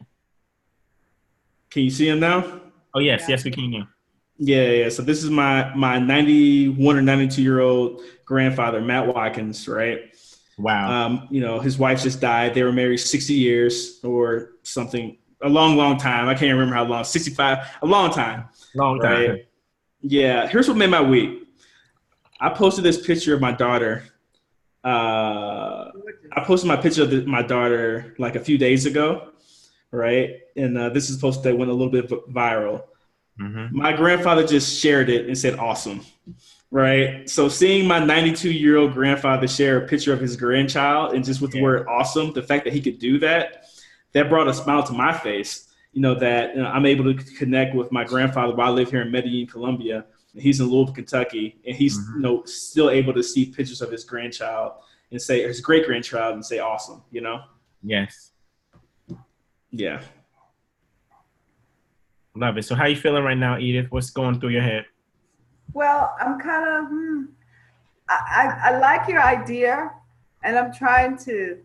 Can you see him now? Oh yes, we can now. Yeah. So this is my 91 or 92-year-old grandfather, Matt Watkins, right? Wow. His wife just died. They were married 60 years or something, a long time. I can't remember how long, 65, a long time. Right? Yeah. Here's what made my week. I posted this picture of my daughter. I posted my picture of my daughter like a few days ago, right? And this is a post that went a little bit viral. Mm-hmm. My grandfather just shared it and said, awesome, right? So seeing my 92-year-old grandfather share a picture of his grandchild and just with the word awesome, the fact that he could do that brought a smile to my face, that I'm able to connect with my grandfather while I live here in Medellin, Colombia. He's in Louisville, Kentucky, and he's still able to see pictures of his grandchild and say his great grandchild and say awesome, Yes. Yeah. Love it. So how you feeling right now, Edith? What's going through your head? Well, I'm kind of, I like your idea, and I'm trying to,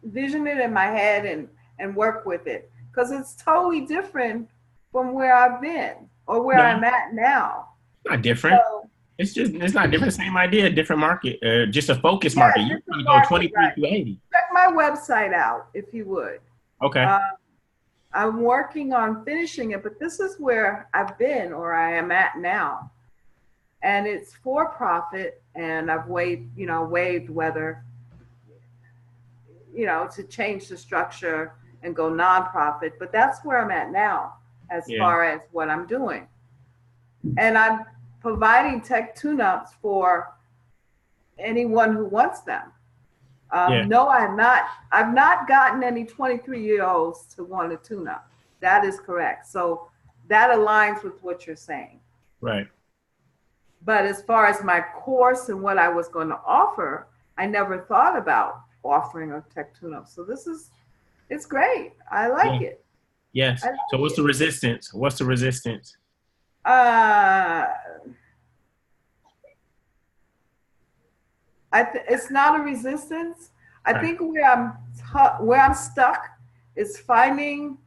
vision it in my head and work with it, because it's totally different from where I've been or where I'm at now. Not different. So, it's not different. Same idea, different market, just a focus market. You go 23 to 80. Check my website out if you would. Okay. I'm working on finishing it, but this is where I've been or I am at now. And it's for profit, and I've waived whether, to change the structure and go nonprofit, but that's where I'm at now as far as what I'm doing. And I'm providing tech tune-ups for anyone who wants them. No, I've not gotten any 23-year-olds to want a tune-up. That is correct. So that aligns with what you're saying. Right. But as far as my course and what I was going to offer, I never thought about offering a tech tune-up. So it's great. I like it. Yes. So what's the resistance? What's the resistance? It's not a resistance. I think where I'm stuck is finding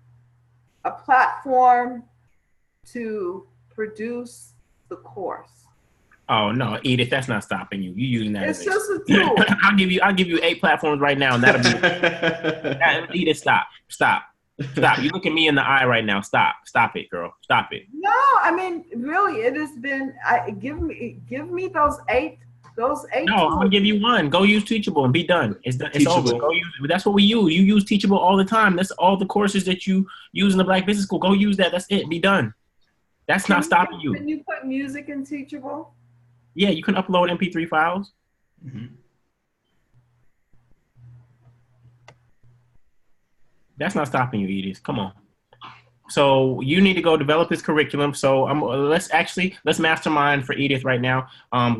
a platform to produce the course. Oh no, Edith, that's not stopping you. You using that? It's just a tool. I'll give you 8 platforms right now, and that'll be. Edith, stop. You look at me in the eye right now. Stop it, girl. Stop it. No, I mean, really, it has been. Give me those eight. No, I'm gonna give you one. Go use Teachable and be done. It's over. Go use. That's what we use. You use Teachable all the time. That's all the courses that you use in the Black Business School. Go use that. That's it. Be done. That's not stopping you. Can you put music in Teachable? Yeah, you can upload MP3 files. Mm-hmm. That's not stopping you, Edith. Come on. So you need to go develop this curriculum. So let's mastermind for Edith right now.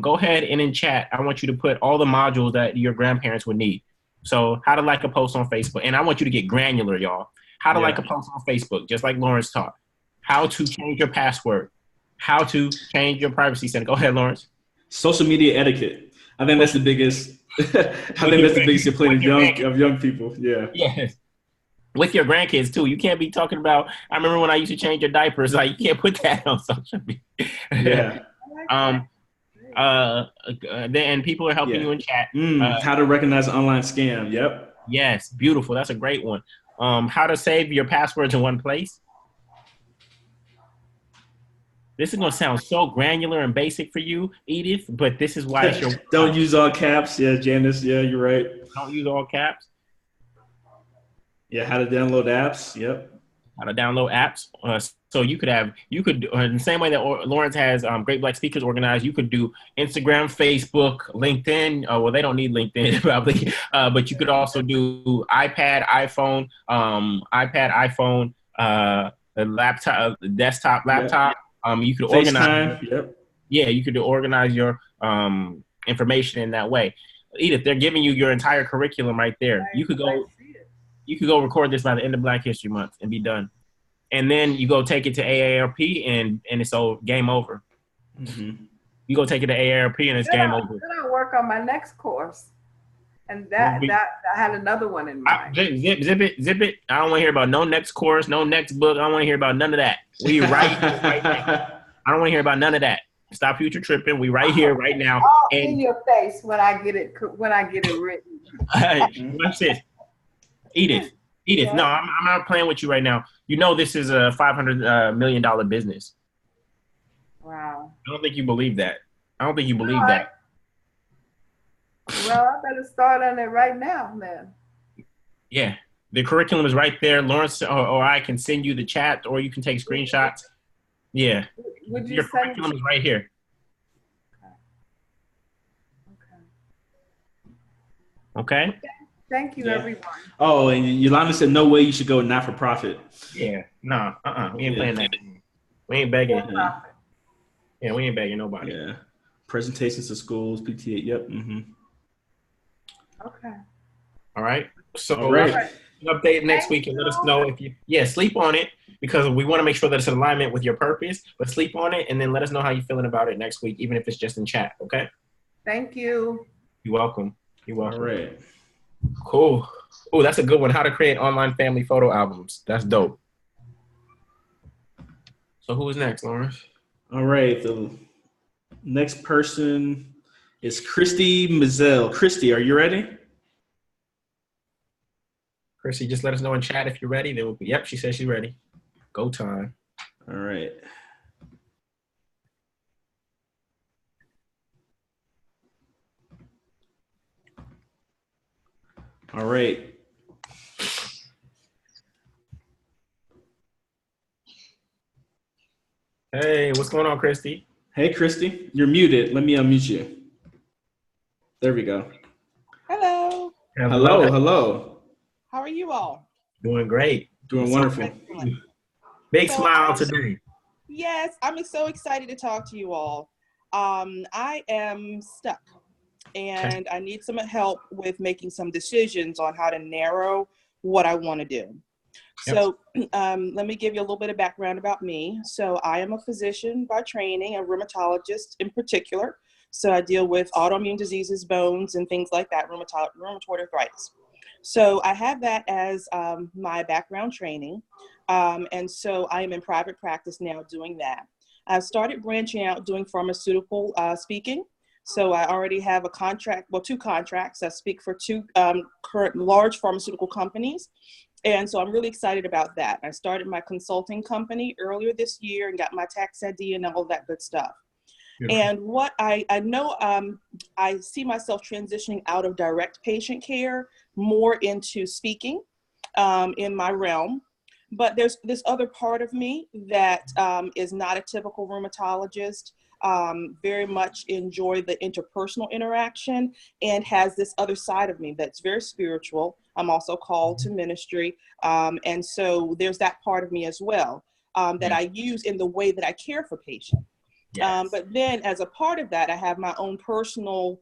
Go ahead and in chat, I want you to put all the modules that your grandparents would need. So how to like a post on Facebook. And I want you to get granular, y'all. How to like a post on Facebook, just like Lawrence taught. How to change your password. How to change your privacy setting. Go ahead, Lawrence. Social media etiquette. I think that's the biggest. I think that's the biggest complaint of young people. Yeah. Yes. With your grandkids too. You can't be talking about. I remember when I used to change your diapers. Like, you can't put that on social media. Yeah. And people are helping you in chat. How to recognize an online scam. Yep. Yes, beautiful. That's a great one. How to save your passwords in one place. This is going to sound so granular and basic for you, Edith, but this is why it's your. Don't use all caps. Yeah, Janice. Yeah, you're right. Don't use all caps. Yeah, how to download apps. Yep. How to download apps. So you could in the same way that Lawrence has Great Black Speakers organized, you could do Instagram, Facebook, LinkedIn. Well, they don't need LinkedIn probably, but you could also do iPad, iPhone, laptop, desktop, laptop. You could organize. Yep. Yeah, you could organize your information in that way. Edith, they're giving you your entire curriculum right there. You could go record this by the end of Black History Month and be done. And then you go take it to AARP and it's all game over. Mm-hmm. You go take it to AARP and it's game over. Then I'll work on my next course. And that I had another one in mind. Zip it. I don't want to hear about no next course, no next book. I don't want to hear about none of that. We right now. I don't want to hear about none of that. Stop future tripping. We right here, right now. All in your face when I get it written. Watch this. Edith. Yeah. No, I'm not playing with you right now. You know this is a $500 million business. Wow. I don't think you believe that. That. Well, I better start on it right now, then. Yeah. The curriculum is right there. Lawrence or I can send you the chat, or you can take screenshots. Yeah. Your curriculum is right here. Okay? Thank you, everyone. Oh, and Yolanda said no way you should go not for profit. Yeah. No. We ain't playing that. We ain't begging. Yeah, we ain't begging nobody. Yeah. Presentations to schools, PTA. Yep. Mm-hmm. Okay. All right. So update next week and let us know if you sleep on it, because we want to make sure that it's in alignment with your purpose, but sleep on it and then let us know how you're feeling about it next week, even if it's just in chat. Okay. Thank you. You're welcome. All right. Cool. Oh, that's a good one. How to create online family photo albums. That's dope. So who is next, Lawrence? All right. The next person is Christy Mazel. Christy, are you ready? Christy, just let us know in chat if you're ready. Yep, she says she's ready. Go time. All right. All right. Hey, what's going on, Christy? Hey, Christy. You're muted. Let me unmute you. There we go. Hello. Hello. How are you all? Doing great. Doing wonderful. Big smile today. Yes, I'm so excited to talk to you all. I am stuck and I need some help with making some decisions on how to narrow what I want to do. Yep. So let me give you a little bit of background about me. So I am a physician by training, a rheumatologist in particular. So I deal with autoimmune diseases, bones, and things like that, rheumatoid arthritis. So I have that as my background training. And so I am in private practice now doing that. I've started branching out doing pharmaceutical speaking. So I already have a contract, well, 2 contracts. I speak for 2 current large pharmaceutical companies. And so I'm really excited about that. I started my consulting company earlier this year and got my tax ID and all that good stuff. Beautiful. And what I know, I see myself transitioning out of direct patient care more into speaking in my realm. But there's this other part of me that is not a typical rheumatologist, very much enjoy the interpersonal interaction, and has this other side of me that's very spiritual. I'm also called to ministry. And so there's that part of me as well that I use in the way that I care for patients. Yes. But then as a part of that, I have my own personal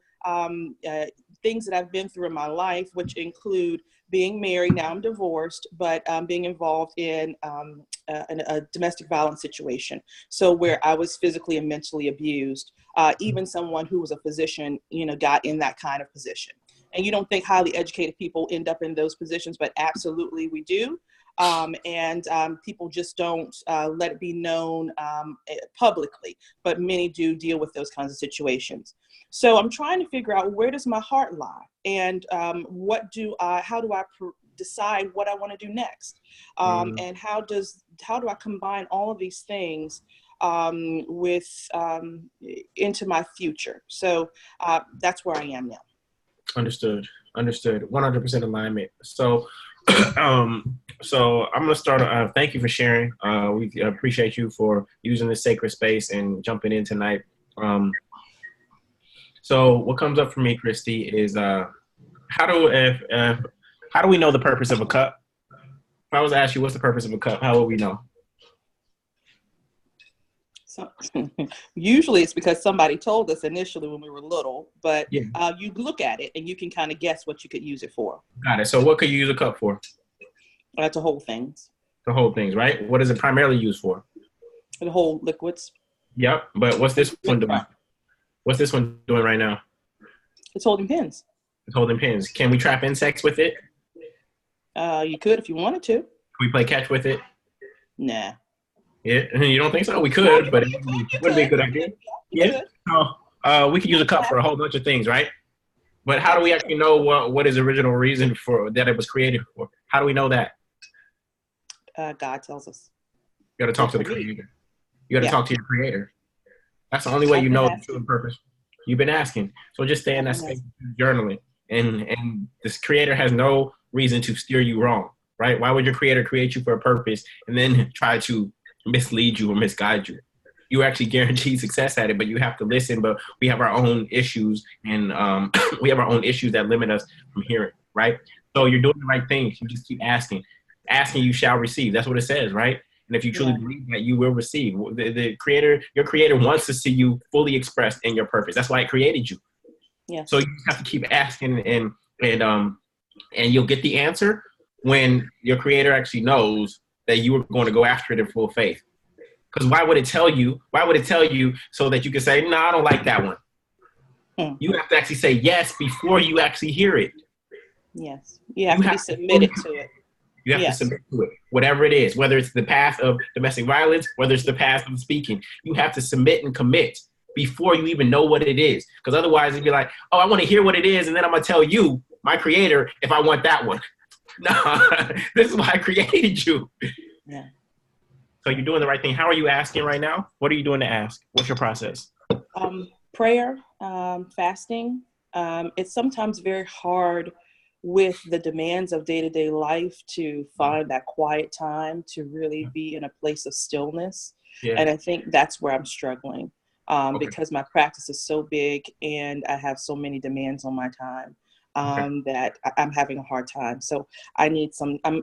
things that I've been through in my life, which include being married. Now I'm divorced, but being involved in a domestic violence situation. So where I was physically and mentally abused, even someone who was a physician, got in that kind of position. And you don't think highly educated people end up in those positions, but absolutely we do. And people just don't let it be known publicly, but many do deal with those kinds of situations. So I'm trying to figure out, where does my heart lie, and how do I decide what I want to do next, and how do I combine all of these things with into my future? So that's where I am now. Understood. 100% alignment. So, so I'm going to start. Thank you for sharing. We appreciate you for using this sacred space and jumping in tonight. So what comes up for me, Christy, is how do we know the purpose of a cup? If I was to ask you what's the purpose of a cup, how would we know? So, usually it's because somebody told us initially when we were little, but you look at it and you can kind of guess what you could use it for. Got it. So what could you use a cup for? To hold things. To hold things, right? What is it primarily used for? To hold liquids. Yep. But what's this one doing? What's this one doing right now? It's holding pins. It's holding pins. Can we trap insects with it? You could if you wanted to. Can we play catch with it? Nah. Yeah, you don't think so? We could, but it wouldn't be a good idea. Yeah. So we could use a cup for a whole bunch of things, right? But how do we actually know what is the original reason for that it was created for? How do we know that? God tells us. You got to talk to the creator. You got to talk to your creator. That's the only way you know the true purpose. You've been asking. So just stay in that space, journaling. And this creator has no reason to steer you wrong, right? Why would your creator create you for a purpose and then try to mislead you or misguide you? You actually guarantee success at it, but you have to listen. But we have our own issues, and we have our own issues that limit us from hearing, right? So you're doing the right things. You just keep asking. Asking, you shall receive. That's what it says, right? And if you truly believe that, you will receive. The creator, your creator wants to see you fully expressed in your purpose. That's why it created you. Yes. So you have to keep asking, and you'll get the answer when your creator actually knows that you are going to go after it in full faith. Because why would it tell you? Why would it tell you so that you can say, no, I don't like that one? You have to actually say yes before you actually hear it. Yes. You have to be submitted to it. You have to submit to it, whatever it is, whether it's the path of domestic violence, whether it's the path of speaking. You have to submit and commit before you even know what it is. Because otherwise it'd be like, oh, I want to hear what it is, and then I'm going to tell you, my creator, if I want that one. No, this is why I created you. Yeah. So you're doing the right thing. How are you asking right now? What are you doing to ask? What's your process? Prayer, fasting. It's sometimes very hard with the demands of day-to-day life to find that quiet time to really be in a place of stillness. Yeah. And I think that's where I'm struggling because my practice is so big and I have so many demands on my time that I'm having a hard time. So I'm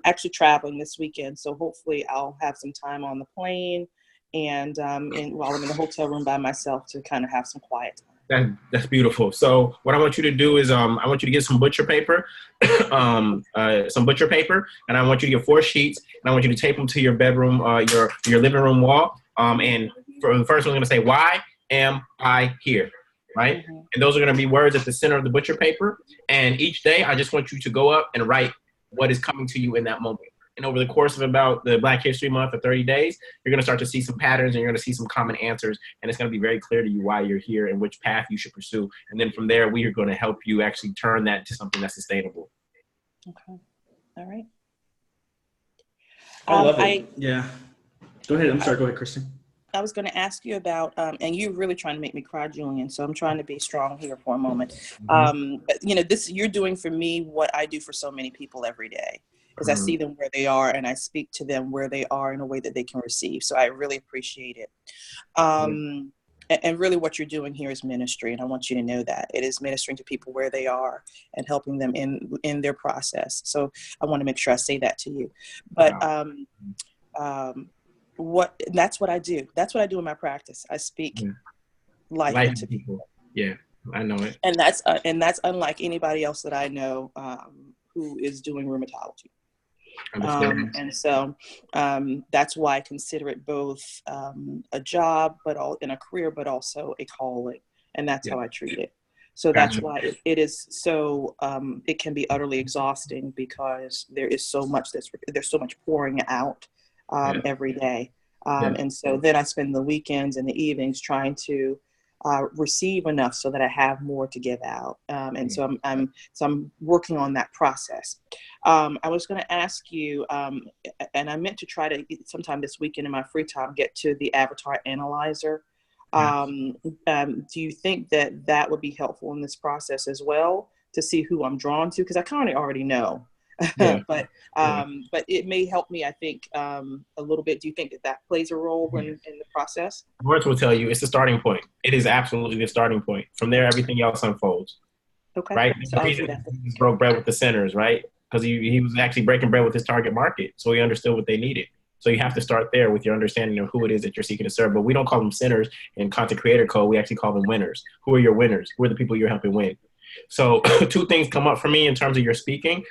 actually traveling this weekend. So hopefully I'll have some time on the plane and while I'm in the hotel room by myself to kind of have some quiet time. That's beautiful. So what I want you to do is I want you to get some butcher paper, and I want you to get 4 sheets, and I want you to tape them to your bedroom, your living room wall. And for the first one, I'm going to say, why am I here? Right? Mm-hmm. And those are going to be words at the center of the butcher paper. And each day, I just want you to go up and write what is coming to you in that moment. And over the course of about the Black History Month or 30 days, you're going to start to see some patterns and you're going to see some common answers. And it's going to be very clear to you why you're here and which path you should pursue. And then from there, we are going to help you actually turn that to something that's sustainable. Okay. All right. I love it. Yeah. Go ahead. I'm sorry. Go ahead, Kristen. I was going to ask you about, and you're really trying to make me cry, Julian. So I'm trying to be strong here for a moment. Mm-hmm. You're doing for me what I do for so many people every day. is I see them where they are and I speak to them where they are in a way that they can receive. So I really appreciate it. And really what you're doing here is ministry. And I want you to know that it is ministering to people where they are and helping them in their process. So I want to make sure I say that to you. But that's what I do. That's what I do in my practice. I speak life into people. Yeah, I know it. And that's unlike anybody else that I know who is doing rheumatology. And so that's why I consider it both a job, in a career, but also a calling. And that's how I treat it. So that's why it is so, it can be utterly exhausting because there is so much there's so much pouring out every day. And so then I spend the weekends and the evenings trying to receive enough so that I have more to give out. And so I'm working on that process. I was going to ask you, and I meant to try to sometime this weekend in my free time, get to the avatar analyzer. Do you think that would be helpful in this process as well to see who I'm drawn to? Because I kind of already know. But it may help me, I think, a little bit. Do you think that plays a role in the process? Words will tell you it's the starting point. It is absolutely the starting point. From there, everything else unfolds. Okay. Right? So he broke bread with the sinners, right? Because he was actually breaking bread with his target market. So he understood what they needed. So you have to start there with your understanding of who it is that you're seeking to serve. But we don't call them sinners in Content Creator Code. We actually call them winners. Who are your winners? Who are the people you're helping win? So two things come up for me in terms of your speaking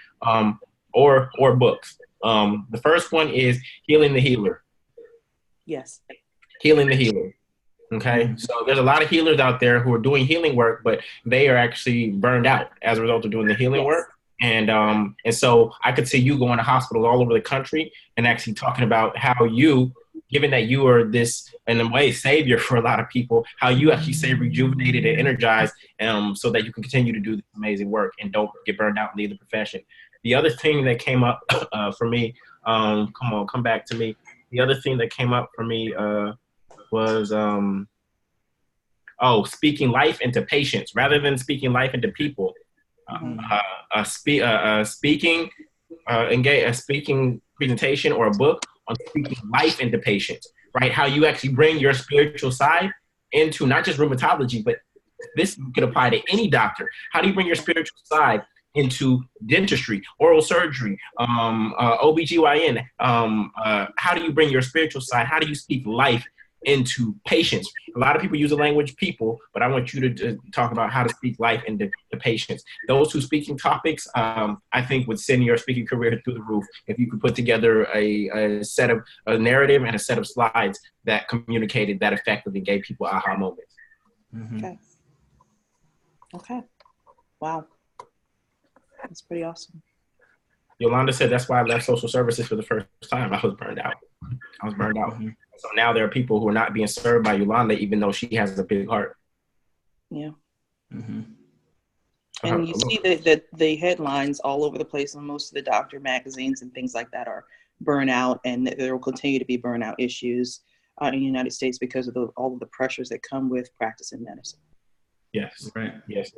or books. The first one is Healing the Healer. Yes. Healing the Healer. Okay. So there's a lot of healers out there who are doing healing work, but they are actually burned out as a result of doing the healing work. And so I could see you going to hospitals all over the country and actually talking about how you, given that you are this, in a way, savior for a lot of people, how you actually stay rejuvenated and energized so that you can continue to do this amazing work and don't get burned out in either profession. The other thing that came up for me, come back to me. The other thing that came up for me was, speaking life into patients rather than speaking life into people. A speaking presentation or a book on speaking life into patients, right? How you actually bring your spiritual side into not just rheumatology, but this could apply to any doctor. How do you bring your spiritual side into dentistry, oral surgery, OBGYN? How do you bring your spiritual side? How do you speak life into patients? A lot of people use the language people, but I want you to talk about how to speak life into the patients. Those who speaking topics, I think would send your speaking career through the roof if you could put together a narrative and a set of slides that communicated that effectively, gave people aha moments. Okay. Wow. That's pretty awesome. Yolanda said that's why I left social services for the first time. I was burned out. So now there are people who are not being served by Yolanda, even though she has a big heart. Yeah. And you see the headlines all over the place on most of the doctor magazines and things like that are burnout, and there will continue to be burnout issues in the United States because of all of the pressures that come with practicing medicine. Yes. Right. Yes.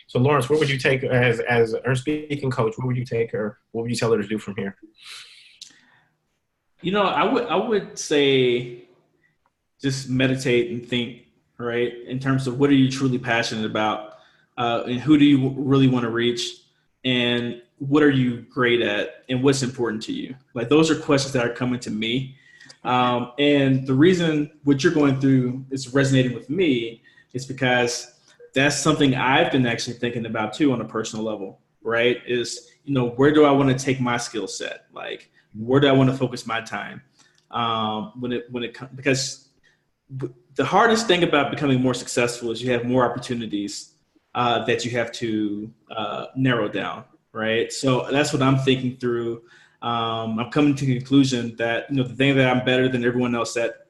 So Lawrence, what would you take as her speaking coach? What would you take her? What would you tell her to do from here? I would say just meditate and think, right? In terms of what are you truly passionate about, and who do you really want to reach, and what are you great at, and what's important to you? Like, those are questions that are coming to me. And the reason what you're going through is resonating with me is because that's something I've been actually thinking about too on a personal level, right? Is, where do I want to take my skill set? Like, where do I want to focus my time? Because the hardest thing about becoming more successful is you have more opportunities that you have to narrow down, right? So that's what I'm thinking through. I'm coming to the conclusion that, the thing that I'm better than everyone else that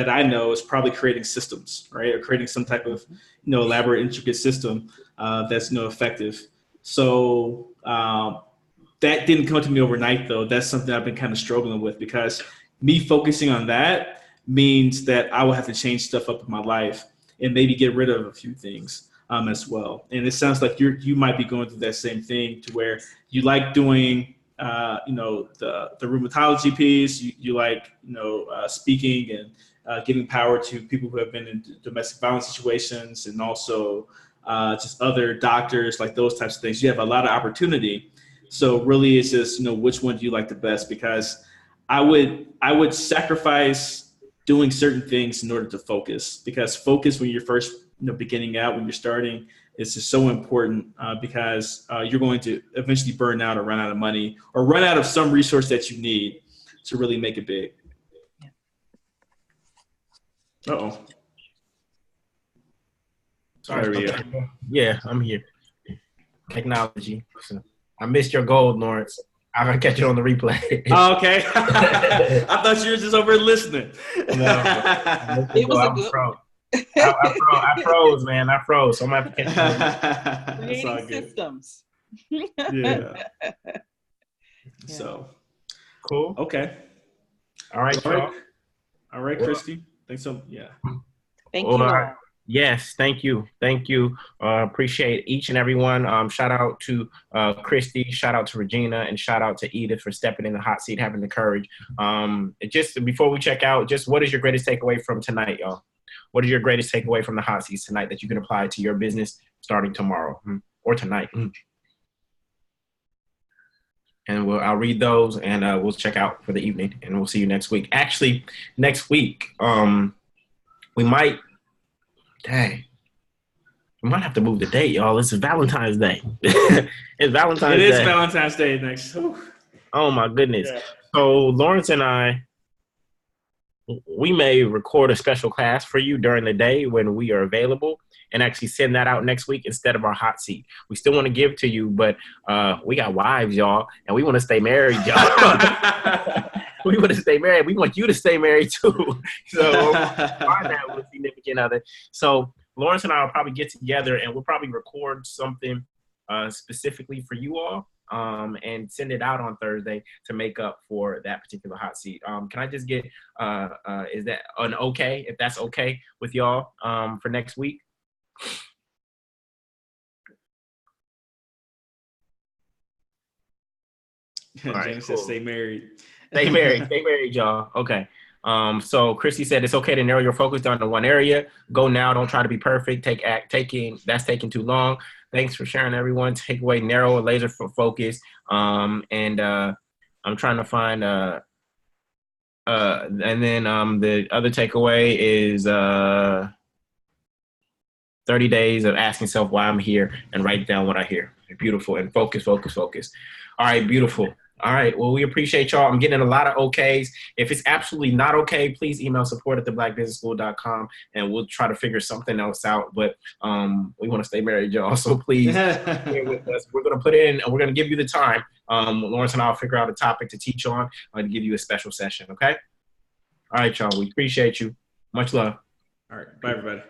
I know is probably creating systems, right? Or creating some type of, elaborate, intricate system that's, effective. So that didn't come to me overnight, though. That's something I've been kind of struggling with, because me focusing on that means that I will have to change stuff up in my life and maybe get rid of a few things as well. And it sounds like you might be going through that same thing, to where you like doing the rheumatology piece. You like, speaking and giving power to people who have been in domestic violence situations, and also just other doctors, like those types of things. You have a lot of opportunity. So really it's just, which one do you like the best? Because I would sacrifice doing certain things in order to focus, because focus when you're first, beginning out, when you're starting, is just so important, because you're going to eventually burn out or run out of money or run out of some resource that you need to really make it big. Uh-oh. Sorry. Yeah, I'm here. Technology. I missed your gold, Lawrence. I'll catch it on the replay. Oh, okay. I thought you were just over listening. No, it was a good pro. I froze, man. I froze. So I'm going to have to catch it. Creating systems. Yeah. So. Cool. Okay. All right, y'all. All right, Christy. Thanks so. Yeah. Thank you. All. Yes, thank you. Appreciate each and every one. Shout out to Christy, shout out to Regina, and shout out to Edith for stepping in the hot seat, having the courage. Just before we check out, just what is your greatest takeaway from tonight, y'all? What is your greatest takeaway from the hot seats tonight that you can apply to your business starting tomorrow or tonight? And I'll read those, and we'll check out for the evening, and we'll see you next week. Actually, next week, we might have to move the date, y'all. This is Valentine's Day. It's Valentine's Day. It is Valentine's Day next. Oh, my goodness. Yeah. So Lawrence and I, we may record a special class for you during the day when we are available and actually send that out next week instead of our hot seat. We still want to give to you, but we got wives, y'all, and we want to stay married, y'all. We want to stay married. We want you to stay married, too. So find that with a significant other. So Lawrence and I will probably get together, and we'll probably record something specifically for you all and send it out on Thursday to make up for that particular hot seat. Can I just get, is that an okay, if that's okay with y'all for next week? James says stay married. Stay married, y'all. Okay. So Christy said it's okay to narrow your focus down to one area. Go now. Don't try to be perfect. That's taking too long. Thanks for sharing, everyone. Take away narrow, laser focus. And I'm trying to find. And then the other takeaway is 30 days of asking self why I'm here and write down what I hear. Beautiful. And focus. All right. Beautiful. All right. Well, we appreciate y'all. I'm getting a lot of okays. If it's absolutely not okay, please email support@theblackbusinessschool.com and we'll try to figure something else out. But we want to stay married, y'all. So please stay with us. We're going to put in, and we're going to give you the time. Lawrence and I will figure out a topic to teach on and give you a special session. Okay. All right, y'all. We appreciate you. Much love. All right. Bye, everybody.